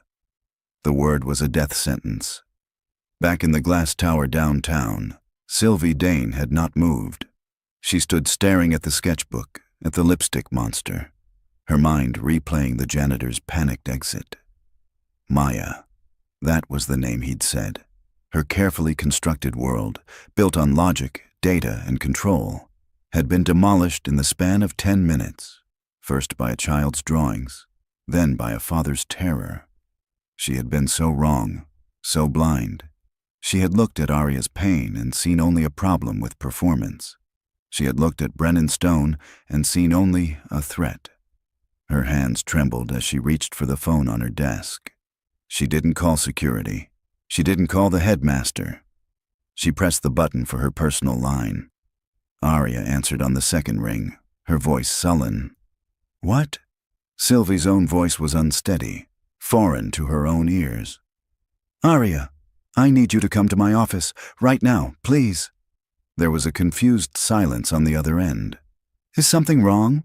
The word was a death sentence. Back in the glass tower downtown, Sylvie Dane had not moved. She stood staring at the sketchbook, at the lipstick monster, her mind replaying the janitor's panicked exit. Maya. That was the name he'd said. Her carefully constructed world, built on logic, data, and control, had been demolished in the span of 10 minutes, first by a child's drawings, then by a father's terror. She had been so wrong, so blind. She had looked at Arya's pain and seen only a problem with performance. She had looked at Brennan Stone and seen only a threat. Her hands trembled as she reached for the phone on her desk. She didn't call security. She didn't call the headmaster. She pressed the button for her personal line. Arya answered on the second ring, her voice sullen. "What?" Sylvie's own voice was unsteady, foreign to her own ears. "Arya, I need you to come to my office, right now, please." There was a confused silence on the other end. "Is something wrong?"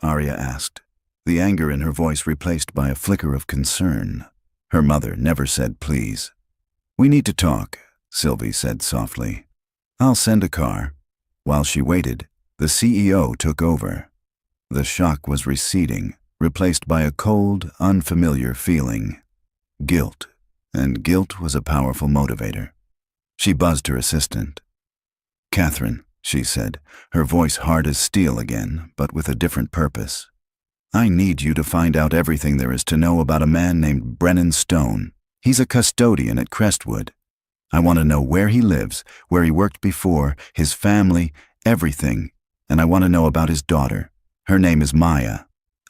Arya asked, the anger in her voice replaced by a flicker of concern. Her mother never said please. "We need to talk," Sylvie said softly. "I'll send a car." While she waited, the CEO took over. The shock was receding, replaced by a cold, unfamiliar feeling. Guilt. And guilt was a powerful motivator. She buzzed her assistant. "Catherine," she said, her voice hard as steel again, but with a different purpose. "I need you to find out everything there is to know about a man named Brennan Stone. He's a custodian at Crestwood. I want to know where he lives, where he worked before, his family, everything. And I want to know about his daughter. Her name is Maya.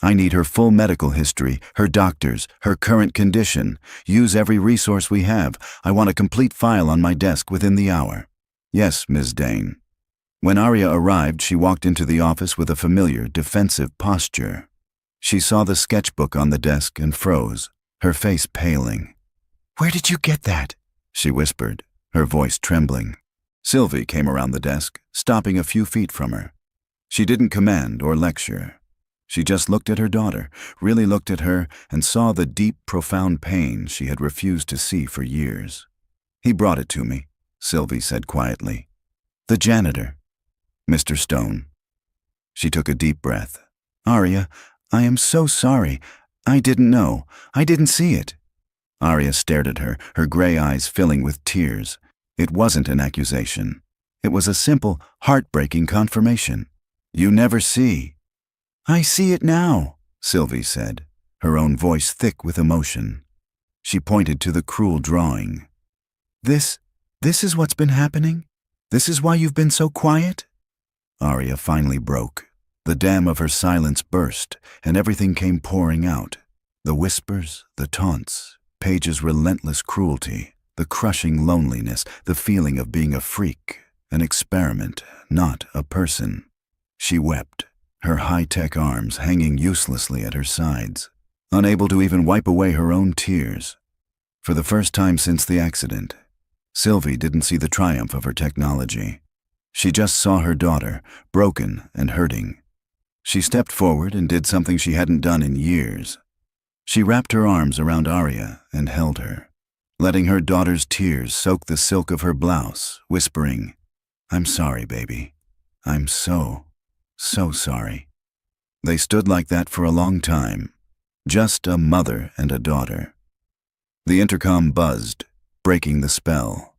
I need her full medical history, her doctors, her current condition. Use every resource we have. I want a complete file on my desk within the hour." "Yes, Ms. Dane." When Arya arrived, she walked into the office with a familiar, defensive posture. She saw the sketchbook on the desk and froze, her face paling. "Where did you get that?" she whispered, her voice trembling. Sylvie came around the desk, stopping a few feet from her. She didn't command or lecture. She just looked at her daughter, really looked at her, and saw the deep, profound pain she had refused to see for years. "He brought it to me," Sylvie said quietly. "The janitor. Mr. Stone." She took a deep breath. "Arya, I am so sorry. I didn't know. I didn't see it." Arya stared at her, her gray eyes filling with tears. It wasn't an accusation. It was a simple, heartbreaking confirmation. "You never see." "I see it now," Sylvie said, her own voice thick with emotion. She pointed to the cruel drawing. This is what's been happening? This is why you've been so quiet?" Arya finally broke. The dam of her silence burst, and everything came pouring out. The whispers, the taunts, Paige's relentless cruelty, the crushing loneliness, the feeling of being a freak, an experiment, not a person. She wept, her high-tech arms hanging uselessly at her sides, unable to even wipe away her own tears. For the first time since the accident, Sylvie didn't see the triumph of her technology. She just saw her daughter, broken and hurting. She stepped forward and did something she hadn't done in years. She wrapped her arms around Arya and held her, letting her daughter's tears soak the silk of her blouse, whispering, "I'm sorry, baby. I'm so sorry." They stood like that for a long time, just a mother and a daughter. The intercom buzzed, breaking the spell.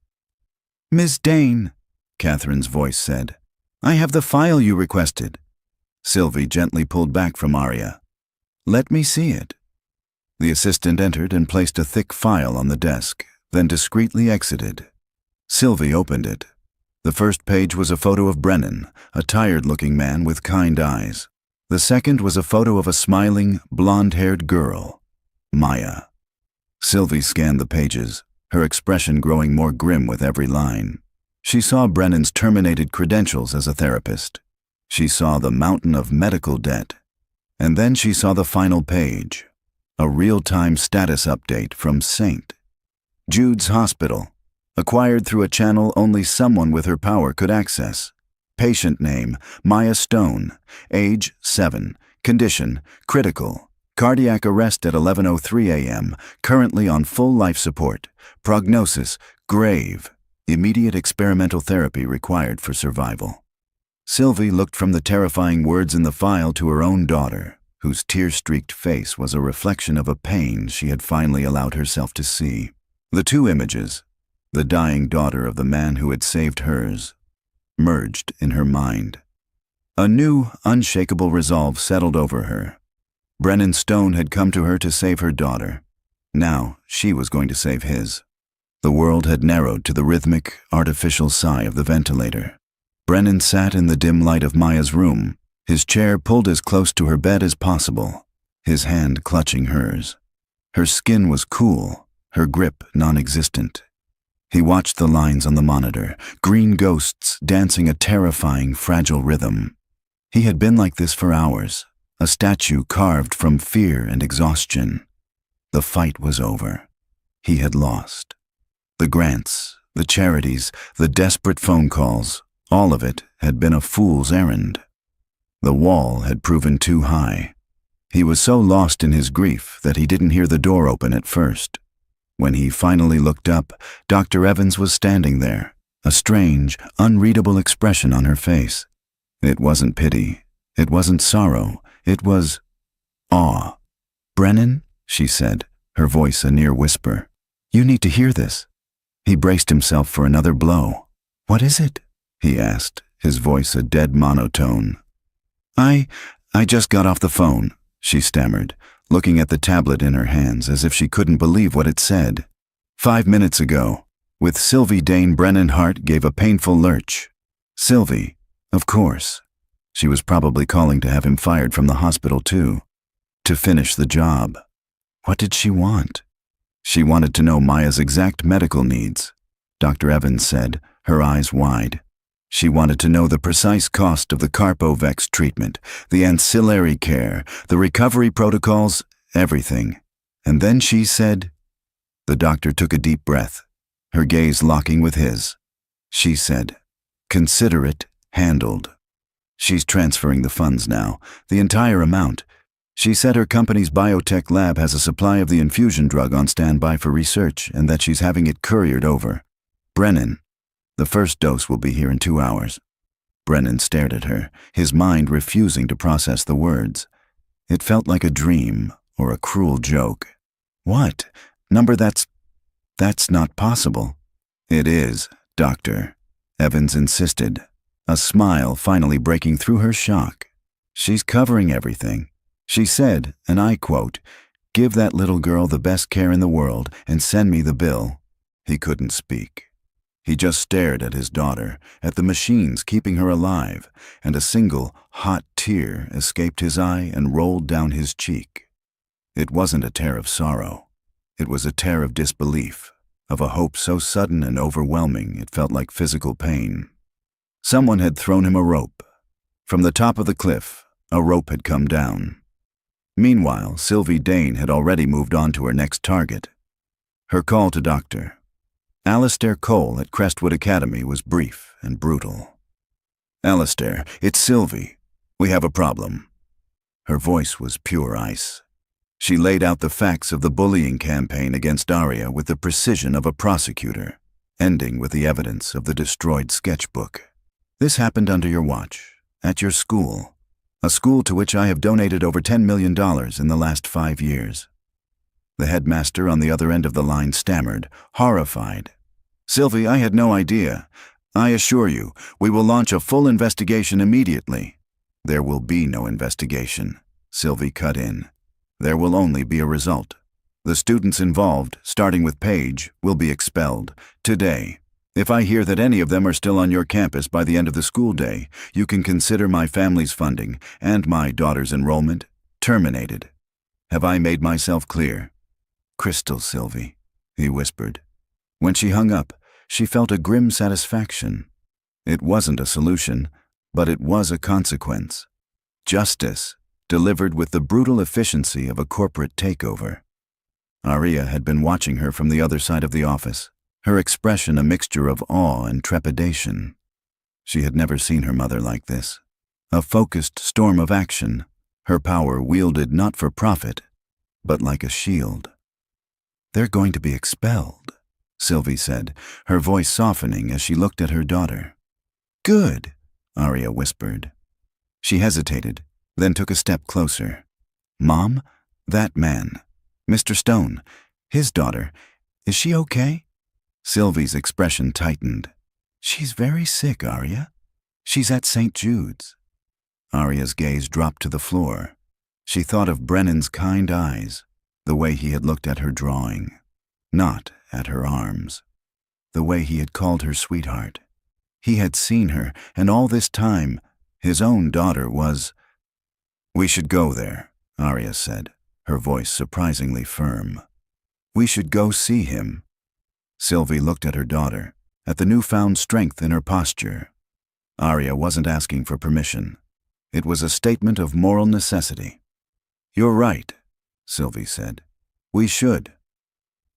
"Miss Dane," Catherine's voice said, "I have the file you requested." Sylvie gently pulled back from Arya. "Let me see it." The assistant entered and placed a thick file on the desk, then discreetly exited. Sylvie opened it. The first page was a photo of Brennan, a tired-looking man with kind eyes. The second was a photo of a smiling, blonde-haired girl, Maya. Sylvie scanned the pages, her expression growing more grim with every line. She saw Brennan's terminated credentials as a therapist. She saw the mountain of medical debt. And then she saw the final page, a real-time status update from St. Jude's Hospital, acquired through a channel only someone with her power could access. Patient name, Maya Stone, age 7, condition, critical, cardiac arrest at 11:03 a.m., currently on full life support, prognosis, grave, immediate experimental therapy required for survival. Sylvie looked from the terrifying words in the file to her own daughter, whose tear-streaked face was a reflection of a pain she had finally allowed herself to see. The two images, the dying daughter of the man who had saved hers, merged in her mind. A new, unshakable resolve settled over her. Brennan Stone had come to her to save her daughter. Now she was going to save his. The world had narrowed to the rhythmic, artificial sigh of the ventilator. Brennan sat in the dim light of Maya's room, his chair pulled as close to her bed as possible, his hand clutching hers. Her skin was cool, her grip non-existent. He watched the lines on the monitor, green ghosts dancing a terrifying, fragile rhythm. He had been like this for hours, a statue carved from fear and exhaustion. The fight was over. He had lost. The grants, the charities, the desperate phone calls, all of it had been a fool's errand. The wall had proven too high. He was so lost in his grief that he didn't hear the door open at first. When he finally looked up, Dr. Evans was standing there, a strange, unreadable expression on her face. It wasn't pity. It wasn't sorrow. It was awe. "Brennan," she said, her voice a near whisper, "you need to hear this." He braced himself for another blow. "What is it?" he asked, his voice a dead monotone. I just got off the phone," she stammered, looking at the tablet in her hands as if she couldn't believe what it said. 5 minutes ago, with Sylvie Dane. Brennan heart gave a painful lurch. Sylvie, of course. She was probably calling to have him fired from the hospital too. To finish the job. What did she want? She wanted to know Maya's exact medical needs, Dr. Evans said, her eyes wide. She wanted to know the precise cost of the Carpovex treatment, the ancillary care, the recovery protocols, everything. And then she said... The doctor took a deep breath, her gaze locking with his. She said, "Consider it handled. She's transferring the funds now, the entire amount. She said her company's biotech lab has a supply of the infusion drug on standby for research and that she's having it couriered over. Brennan, the first dose will be here in 2 hours." Brennan stared at her, his mind refusing to process the words. It felt like a dream or a cruel joke. What? Number that's not possible. It is, Doctor, Evans insisted, a smile finally breaking through her shock. She's covering everything. She said, and I quote, "Give that little girl the best care in the world and send me the bill." He couldn't speak. He just stared at his daughter, at the machines keeping her alive, and a single, hot tear escaped his eye and rolled down his cheek. It wasn't a tear of sorrow. It was a tear of disbelief, of a hope so sudden and overwhelming it felt like physical pain. Someone had thrown him a rope. From the top of the cliff, a rope had come down. Meanwhile, Sylvie Dane had already moved on to her next target. Her call to Dr. Alistair Cole at Crestwood Academy was brief and brutal. "Alistair, it's Sylvie. We have a problem." Her voice was pure ice. She laid out the facts of the bullying campaign against Arya with the precision of a prosecutor, ending with the evidence of the destroyed sketchbook. "This happened under your watch, at your school, a school to which I have donated over $10 million in the last 5 years. The headmaster on the other end of the line stammered, horrified. "Sylvie, I had no idea. I assure you, we will launch a full investigation immediately." "There will be no investigation," Sylvie cut in. "There will only be a result. The students involved, starting with Paige, will be expelled today. If I hear that any of them are still on your campus by the end of the school day, you can consider my family's funding and my daughter's enrollment terminated. Have I made myself clear?" "Crystal, Sylvie," he whispered. When she hung up, she felt a grim satisfaction. It wasn't a solution, but it was a consequence. Justice, delivered with the brutal efficiency of a corporate takeover. Arya had been watching her from the other side of the office, her expression a mixture of awe and trepidation. She had never seen her mother like this. A focused storm of action, her power wielded not for profit, but like a shield. "They're going to be expelled," Sylvie said, her voice softening as she looked at her daughter. "Good," Arya whispered. She hesitated, then took a step closer. "Mom, that man, Mr. Stone, his daughter, is she okay?" Sylvie's expression tightened. "She's very sick, Arya. She's at St. Jude's." Arya's gaze dropped to the floor. She thought of Brennan's kind eyes, the way he had looked at her drawing, not at her arms, the way he had called her sweetheart. He had seen her, and all this time, his own daughter was... "We should go there," Arya said, her voice surprisingly firm. "We should go see him." Sylvie looked at her daughter, at the newfound strength in her posture. Arya wasn't asking for permission. It was a statement of moral necessity. "You're right," Sylvie said. "We should."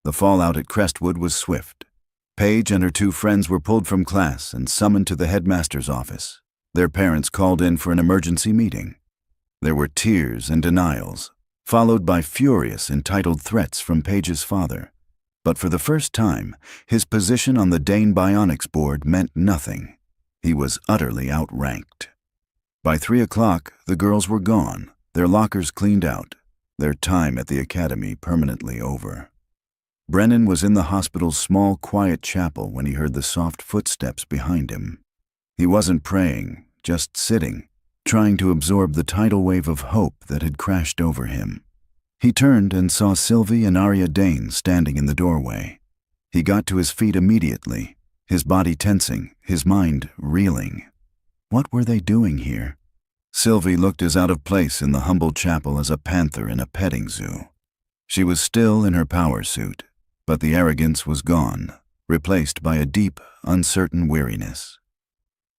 The fallout at Crestwood was swift. Paige and her 2 friends were pulled from class and summoned to the headmaster's office. Their parents called in for an emergency meeting. There were tears and denials, followed by furious, entitled threats from Paige's father. But for the first time, his position on the Dane Bionics board meant nothing. He was utterly outranked. By 3 o'clock, the girls were gone, their lockers cleaned out, their time at the academy permanently over. Brennan was in the hospital's small, quiet chapel when he heard the soft footsteps behind him. He wasn't praying, just sitting, trying to absorb the tidal wave of hope that had crashed over him. He turned and saw Sylvie and Arya Dane standing in the doorway. He got to his feet immediately, his body tensing, his mind reeling. What were they doing here? Sylvie looked as out of place in the humble chapel as a panther in a petting zoo. She was still in her power suit, but the arrogance was gone, replaced by a deep, uncertain weariness.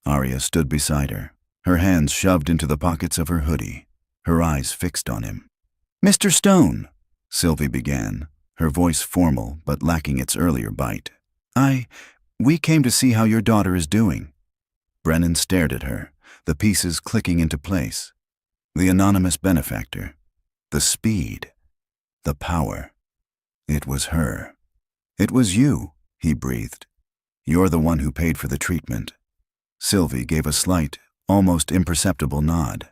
Arya stood beside her, her hands shoved into the pockets of her hoodie, her eyes fixed on him. "Mr. Stone," Sylvie began, her voice formal but lacking its earlier bite. We came to see how your daughter is doing." Brennan stared at her, the pieces clicking into place. The anonymous benefactor, the speed, the power. It was her. "It was you," he breathed. "You're the one who paid for the treatment." Sylvie gave a slight, almost imperceptible nod.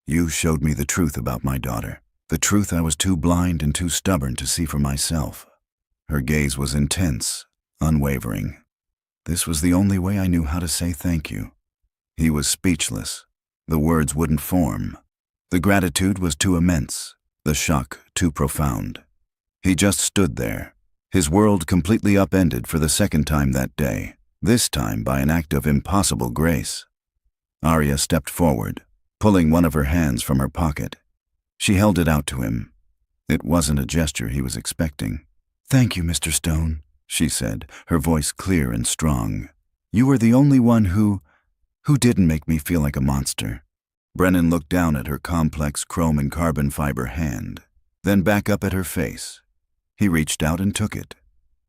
"You showed me the truth about my daughter, the truth I was too blind and too stubborn to see for myself." Her gaze was intense, unwavering. This was the only way I knew how to say thank you. He was speechless. The words wouldn't form. The gratitude was too immense, the shock too profound. He just stood there, his world completely upended for the second time that day, this time by an act of impossible grace. Arya stepped forward, pulling one of her hands from her pocket. She held it out to him. It wasn't a gesture he was expecting. "Thank you, Mr. Stone," she said, her voice clear and strong. "You were the only one who didn't make me feel like a monster." Brennan looked down at her complex chrome and carbon fiber hand, then back up at her face. He reached out and took it,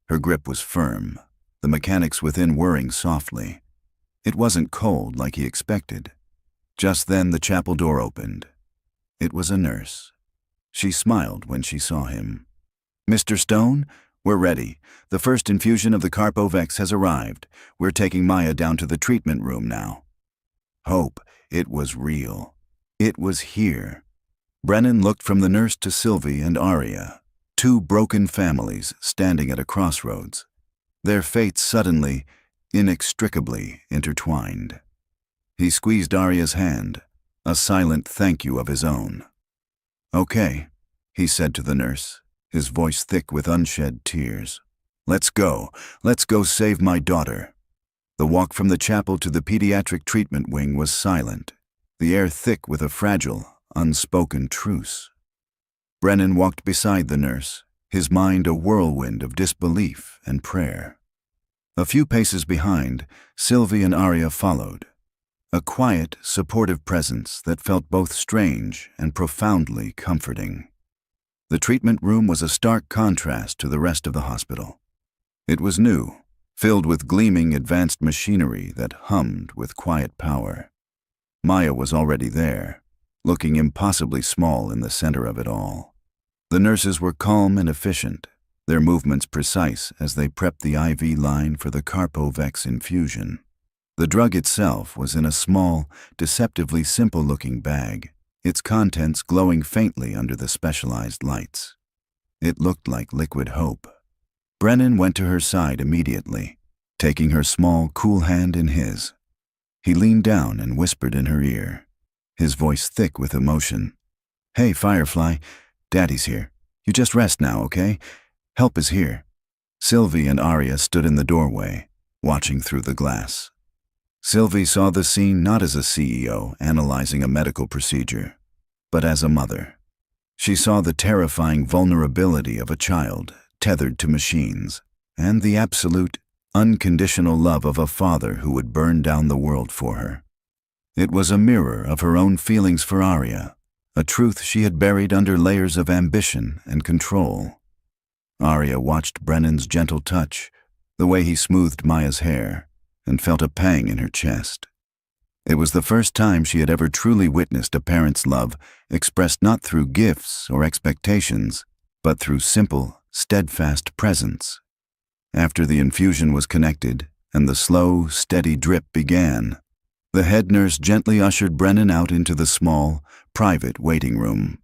Her grip was firm, the mechanics within whirring softly. It wasn't cold like he expected. Just then the chapel door opened. It was a nurse. She smiled when she saw him. "Mr. Stone, we're ready. The first infusion of the Carpovex has arrived. We're taking Maya down to the treatment room now." Hope, it was real. It was here. Brennan looked from the nurse to Sylvie and Arya, two broken families standing at a crossroads, their fates suddenly, inextricably intertwined. He squeezed Arya's hand, a silent thank you of his own. "Okay," he said to the nurse, his voice thick with unshed tears. Let's go save my daughter." The walk from the chapel to the pediatric treatment wing was silent, the air thick with a fragile, unspoken truce. Brennan walked beside the nurse, his mind a whirlwind of disbelief and prayer. A few paces behind, Sylvie and Arya followed, a quiet, supportive presence that felt both strange and profoundly comforting. The treatment room was a stark contrast to the rest of the hospital. It was new, filled with gleaming advanced machinery that hummed with quiet power. Maya was already there, looking impossibly small in the center of it all. The nurses were calm and efficient, their movements precise as they prepped the IV line for the Carpovex infusion. The drug itself was in a small, deceptively simple-looking bag, its contents glowing faintly under the specialized lights. It looked like liquid hope. Brennan went to her side immediately, taking her small, cool hand in his. He leaned down and whispered in her ear, his voice thick with emotion. "Hey, Firefly, Daddy's here. You just rest now, okay? Help is here." Sylvie and Arya stood in the doorway, watching through the glass. Sylvie saw the scene not as a CEO analyzing a medical procedure, but as a mother. She saw the terrifying vulnerability of a child tethered to machines, and the absolute, unconditional love of a father who would burn down the world for her. It was a mirror of her own feelings for Arya, a truth she had buried under layers of ambition and control. Arya watched Brennan's gentle touch, the way he smoothed Maya's hair, and felt a pang in her chest. It was the first time she had ever truly witnessed a parent's love expressed not through gifts or expectations, but through simple, steadfast presence. After the infusion was connected and the slow, steady drip began, the head nurse gently ushered Brennan out into the small, private waiting room.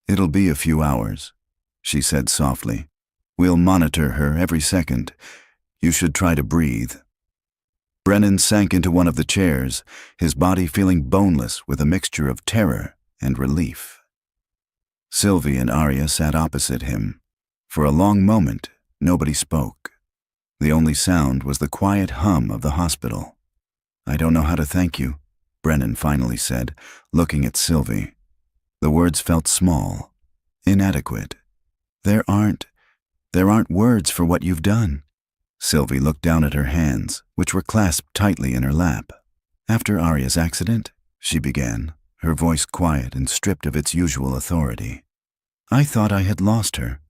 "It'll be a few hours," she said softly. "We'll monitor her every second. You should try to breathe." Brennan sank into one of the chairs, his body feeling boneless with a mixture of terror and relief. Sylvie and Arya sat opposite him. For a long moment, nobody spoke. The only sound was the quiet hum of the hospital. "I don't know how to thank you," Brennan finally said, looking at Sylvie. The words felt small, inadequate. There aren't words for what you've done." Sylvie looked down at her hands, which were clasped tightly in her lap. "After Arya's accident," she began, her voice quiet and stripped of its usual authority, "I thought I had lost her.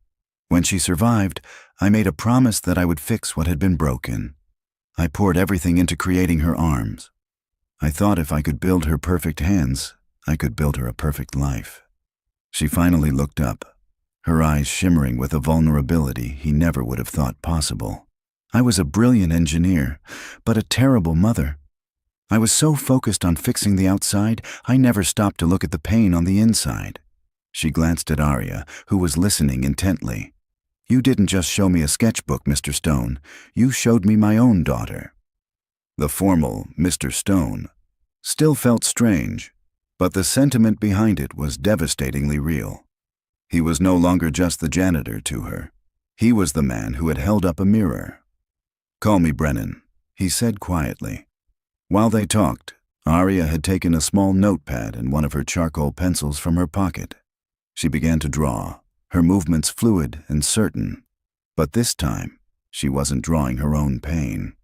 When she survived, I made a promise that I would fix what had been broken. I poured everything into creating her arms. I thought if I could build her perfect hands, I could build her a perfect life." She finally looked up, her eyes shimmering with a vulnerability he never would have thought possible. "I was a brilliant engineer, but a terrible mother. I was so focused on fixing the outside, I never stopped to look at the pain on the inside." She glanced at Arya, who was listening intently. "You didn't just show me a sketchbook, Mr. Stone. You showed me my own daughter." The formal Mr. Stone still felt strange, but the sentiment behind it was devastatingly real. He was no longer just the janitor to her. He was the man who had held up a mirror. "Call me Brennan," he said quietly. While they talked, Arya had taken a small notepad and one of her charcoal pencils from her pocket. She began to draw, her movements fluid and certain. But this time, she wasn't drawing her own pain.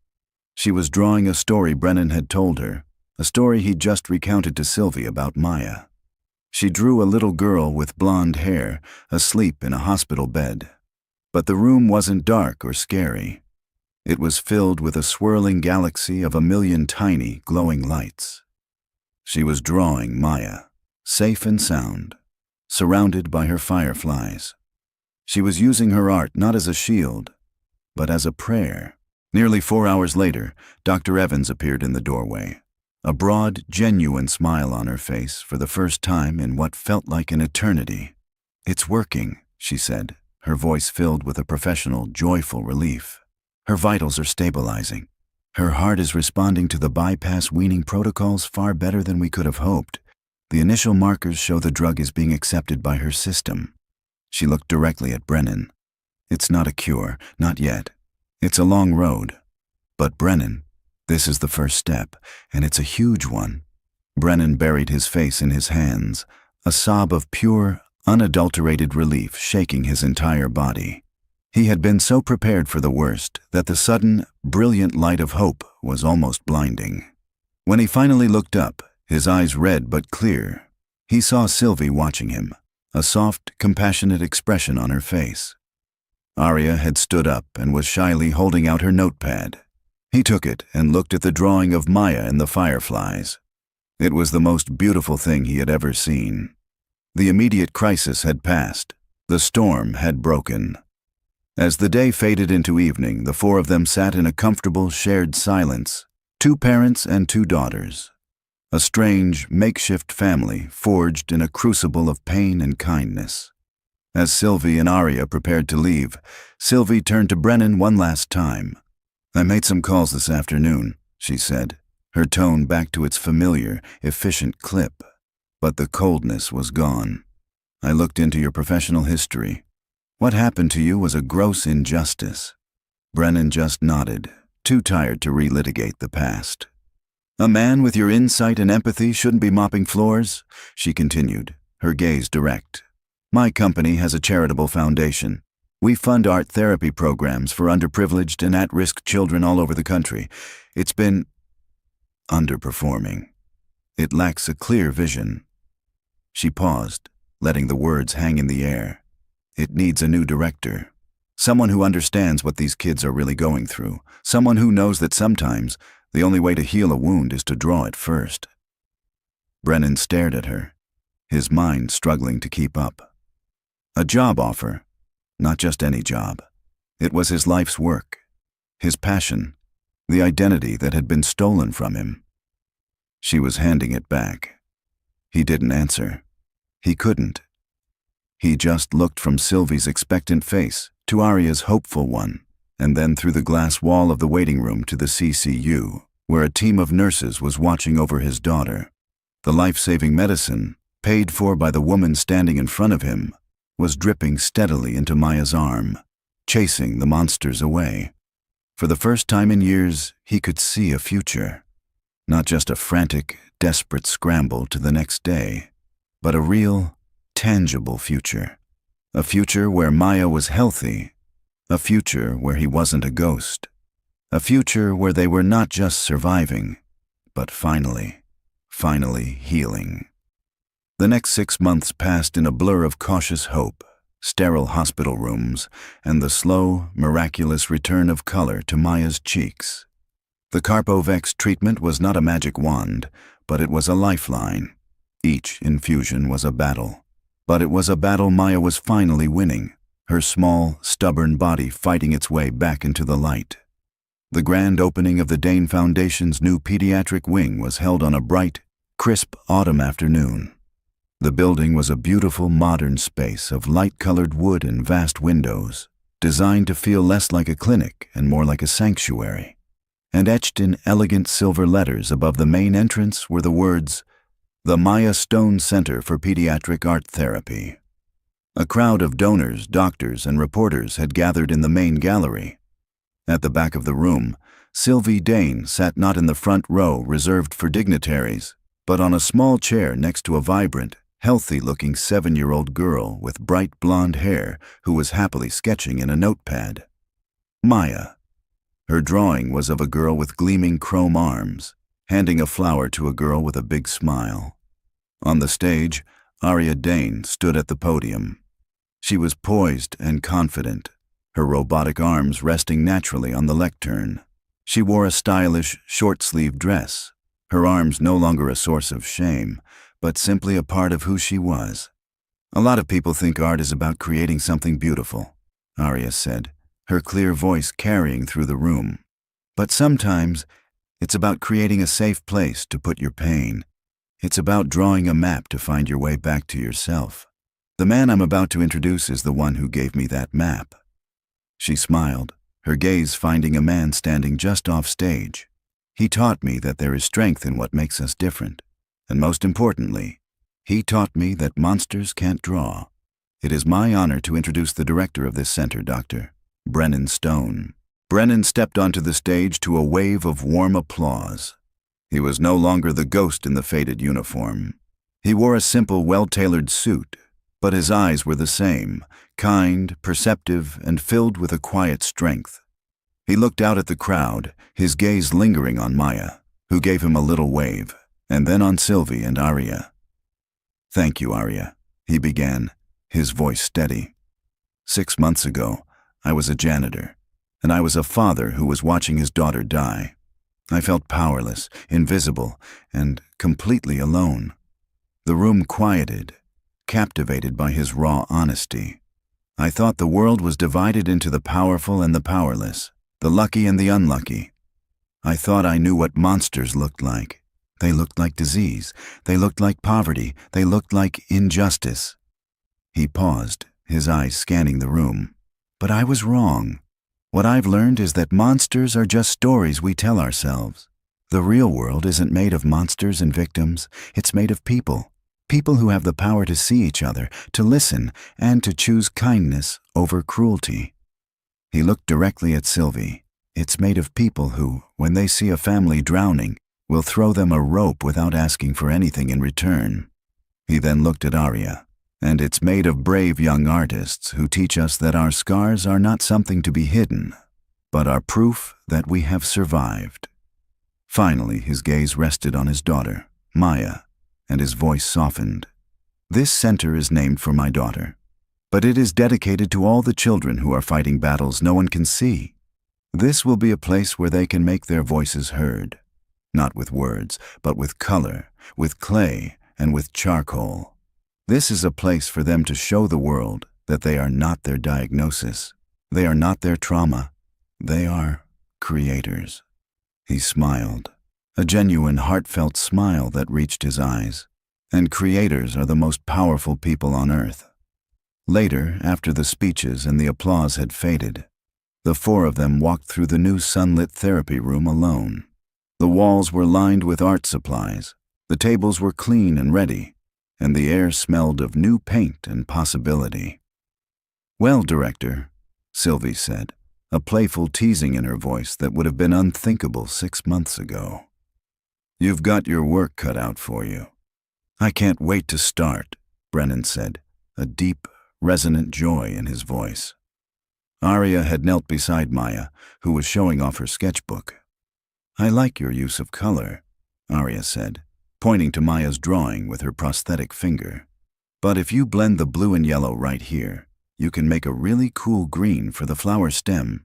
She was drawing a story Brennan had told her, a story he'd just recounted to Sylvie about Maya. She drew a little girl with blonde hair, asleep in a hospital bed. But the room wasn't dark or scary. It was filled with a swirling galaxy of a million tiny, glowing lights. She was drawing Maya, safe and sound, surrounded by her fireflies. She was using her art not as a shield, but as a prayer. Nearly 4 hours later, Dr. Evans appeared in the doorway, a broad, genuine smile on her face for the first time in what felt like an eternity. "It's working," she said, her voice filled with a professional, joyful relief. "Her vitals are stabilizing. Her heart is responding to the bypass weaning protocols far better than we could have hoped. The initial markers show the drug is being accepted by her system." She looked directly at Brennan. "It's not a cure, not yet. It's a long road. But Brennan, this is the first step, and it's a huge one." Brennan buried his face in his hands, a sob of pure, unadulterated relief shaking his entire body. He had been so prepared for the worst that the sudden, brilliant light of hope was almost blinding. When he finally looked up, his eyes red but clear, he saw Sylvie watching him, a soft, compassionate expression on her face. Arya had stood up and was shyly holding out her notepad. He took it and looked at the drawing of Maya and the fireflies. It was the most beautiful thing he had ever seen. The immediate crisis had passed. The storm had broken. As the day faded into evening, the four of them sat in a comfortable, shared silence, 2 parents and 2 daughters. A strange, makeshift family forged in a crucible of pain and kindness. As Sylvie and Arya prepared to leave, Sylvie turned to Brennan one last time. "I made some calls this afternoon," she said, her tone back to its familiar, efficient clip. But the coldness was gone. "I looked into your professional history. What happened to you was a gross injustice." Brennan just nodded, too tired to relitigate the past. "A man with your insight and empathy shouldn't be mopping floors," she continued, her gaze direct. "My company has a charitable foundation. We fund art therapy programs for underprivileged and at-risk children all over the country. It's been underperforming. It lacks a clear vision." She paused, letting the words hang in the air. "It needs a new director. Someone who understands what these kids are really going through. Someone who knows that sometimes the only way to heal a wound is to draw it first." Brennan stared at her, his mind struggling to keep up. A job offer, not just any job. It was his life's work, his passion, the identity that had been stolen from him. She was handing it back. He didn't answer. He couldn't. He just looked from Sylvie's expectant face to Arya's hopeful one, and then through the glass wall of the waiting room to the CCU, where a team of nurses was watching over his daughter. The life-saving medicine, paid for by the woman standing in front of him, was dripping steadily into Maya's arm, chasing the monsters away. For the first time in years, he could see a future. Not just a frantic, desperate scramble to the next day, but a real, tangible future. A future where Maya was healthy. A future where he wasn't a ghost. A future where they were not just surviving, but finally healing. The next 6 months passed in a blur of cautious hope, sterile hospital rooms, and the slow, miraculous return of color to Maya's cheeks. The Carpovex treatment was not a magic wand, but it was a lifeline. Each infusion was a battle. But it was a battle Maya was finally winning, her small, stubborn body fighting its way back into the light. The grand opening of the Dane Foundation's new pediatric wing was held on a bright, crisp autumn afternoon. The building was a beautiful modern space of light-colored wood and vast windows, designed to feel less like a clinic and more like a sanctuary. And etched in elegant silver letters above the main entrance were the words, "The Maya Stone Center for Pediatric Art Therapy." A crowd of donors, doctors, and reporters had gathered in the main gallery. At the back of the room, Sylvie Dane sat not in the front row reserved for dignitaries, but on a small chair next to a vibrant, healthy-looking 7-year-old girl with bright blonde hair who was happily sketching in a notepad. Maya. Her drawing was of a girl with gleaming chrome arms, handing a flower to a girl with a big smile. On the stage, Arya Dane stood at the podium. She was poised and confident, her robotic arms resting naturally on the lectern. She wore a stylish, short-sleeved dress, her arms no longer a source of shame, but simply a part of who she was. A lot of people think art is about creating something beautiful, Arya said, her clear voice carrying through the room. But sometimes, it's about creating a safe place to put your pain. It's about drawing a map to find your way back to yourself. The man I'm about to introduce is the one who gave me that map. She smiled, her gaze finding a man standing just off stage. He taught me that there is strength in what makes us different. And most importantly, he taught me that monsters can't draw. It is my honor to introduce the director of this center, Dr. Brennan Stone. Brennan stepped onto the stage to a wave of warm applause. He was no longer the ghost in the faded uniform. He wore a simple, well-tailored suit, but his eyes were the same, kind, perceptive, and filled with a quiet strength. He looked out at the crowd, his gaze lingering on Maya, who gave him a little wave, and then on Sylvie and Arya. "Thank you, Arya," he began, his voice steady. 6 months ago, I was a janitor, and I was a father who was watching his daughter die. I felt powerless, invisible, and completely alone. The room quieted, captivated by his raw honesty. I thought the world was divided into the powerful and the powerless, the lucky and the unlucky. I thought I knew what monsters looked like. They looked like disease. They looked like poverty. They looked like injustice. He paused, his eyes scanning the room. But I was wrong. What I've learned is that monsters are just stories we tell ourselves. The real world isn't made of monsters and victims. It's made of people. People who have the power to see each other, to listen, and to choose kindness over cruelty. He looked directly at Sylvie. It's made of people who, when they see a family drowning, will throw them a rope without asking for anything in return. He then looked at Arya. And it's made of brave young artists who teach us that our scars are not something to be hidden, but are proof that we have survived. Finally, his gaze rested on his daughter, Maya, and his voice softened. This center is named for my daughter, but it is dedicated to all the children who are fighting battles no one can see. This will be a place where they can make their voices heard, not with words, but with color, with clay, and with charcoal. This is a place for them to show the world that they are not their diagnosis, they are not their trauma, they are creators. He smiled, a genuine, heartfelt smile that reached his eyes. And creators are the most powerful people on earth. Later, after the speeches and the applause had faded, the four of them walked through the new sunlit therapy room alone. The walls were lined with art supplies, the tables were clean and ready, and the air smelled of new paint and possibility. "Well, Director," Sylvie said, a playful teasing in her voice that would have been unthinkable 6 months ago. "You've got your work cut out for you." "I can't wait to start," Brennan said, a deep, resonant joy in his voice. Arya had knelt beside Maya, who was showing off her sketchbook. "I like your use of color," Arya said, pointing to Maya's drawing with her prosthetic finger. "But if you blend the blue and yellow right here, you can make a really cool green for the flower stem.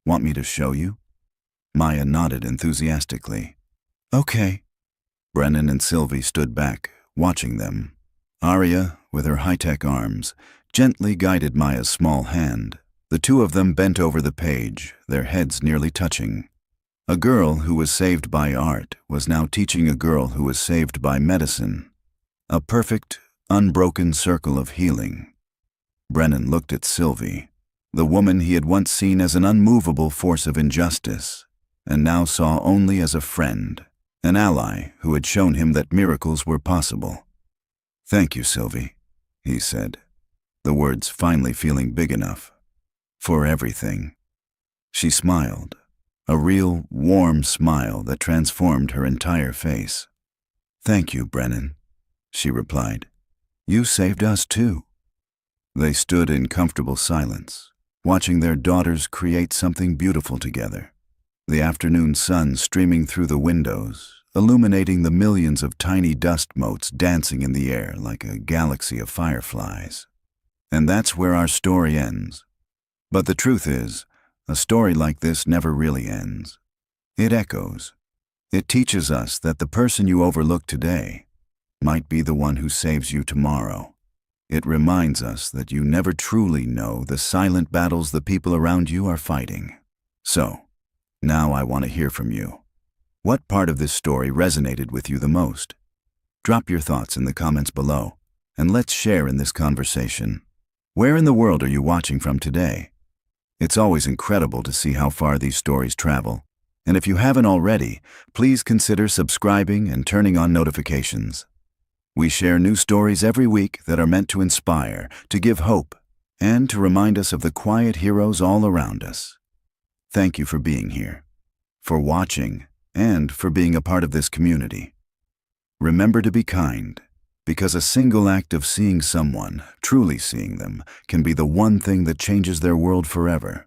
Want me to show you?" Maya nodded enthusiastically. "Okay." Brennan and Sylvie stood back, watching them. Arya, with her high-tech arms, gently guided Maya's small hand. The two of them bent over the page, their heads nearly touching. A girl who was saved by art was now teaching a girl who was saved by medicine. A perfect, unbroken circle of healing. Brennan looked at Sylvie, the woman he had once seen as an unmovable force of injustice, and now saw only as a friend, an ally who had shown him that miracles were possible. "Thank you, Sylvie," he said, the words finally feeling big enough. "For everything." She smiled, a real, warm smile that transformed her entire face. "Thank you, Brennan," she replied. "You saved us too." They stood in comfortable silence, watching their daughters create something beautiful together. The afternoon sun streaming through the windows, illuminating the millions of tiny dust motes dancing in the air like a galaxy of fireflies. And that's where our story ends. But the truth is, a story like this never really ends. It echoes. It teaches us that the person you overlook today might be the one who saves you tomorrow. It reminds us that you never truly know the silent battles the people around you are fighting. So, now I want to hear from you. What part of this story resonated with you the most? Drop your thoughts in the comments below, and let's share in this conversation. Where in the world are you watching from today? It's always incredible to see how far these stories travel. And if you haven't already, please consider subscribing and turning on notifications. We share new stories every week that are meant to inspire, to give hope, and to remind us of the quiet heroes all around us. Thank you for being here, for watching, and for being a part of this community. Remember to be kind, because a single act of seeing someone, truly seeing them, can be the one thing that changes their world forever.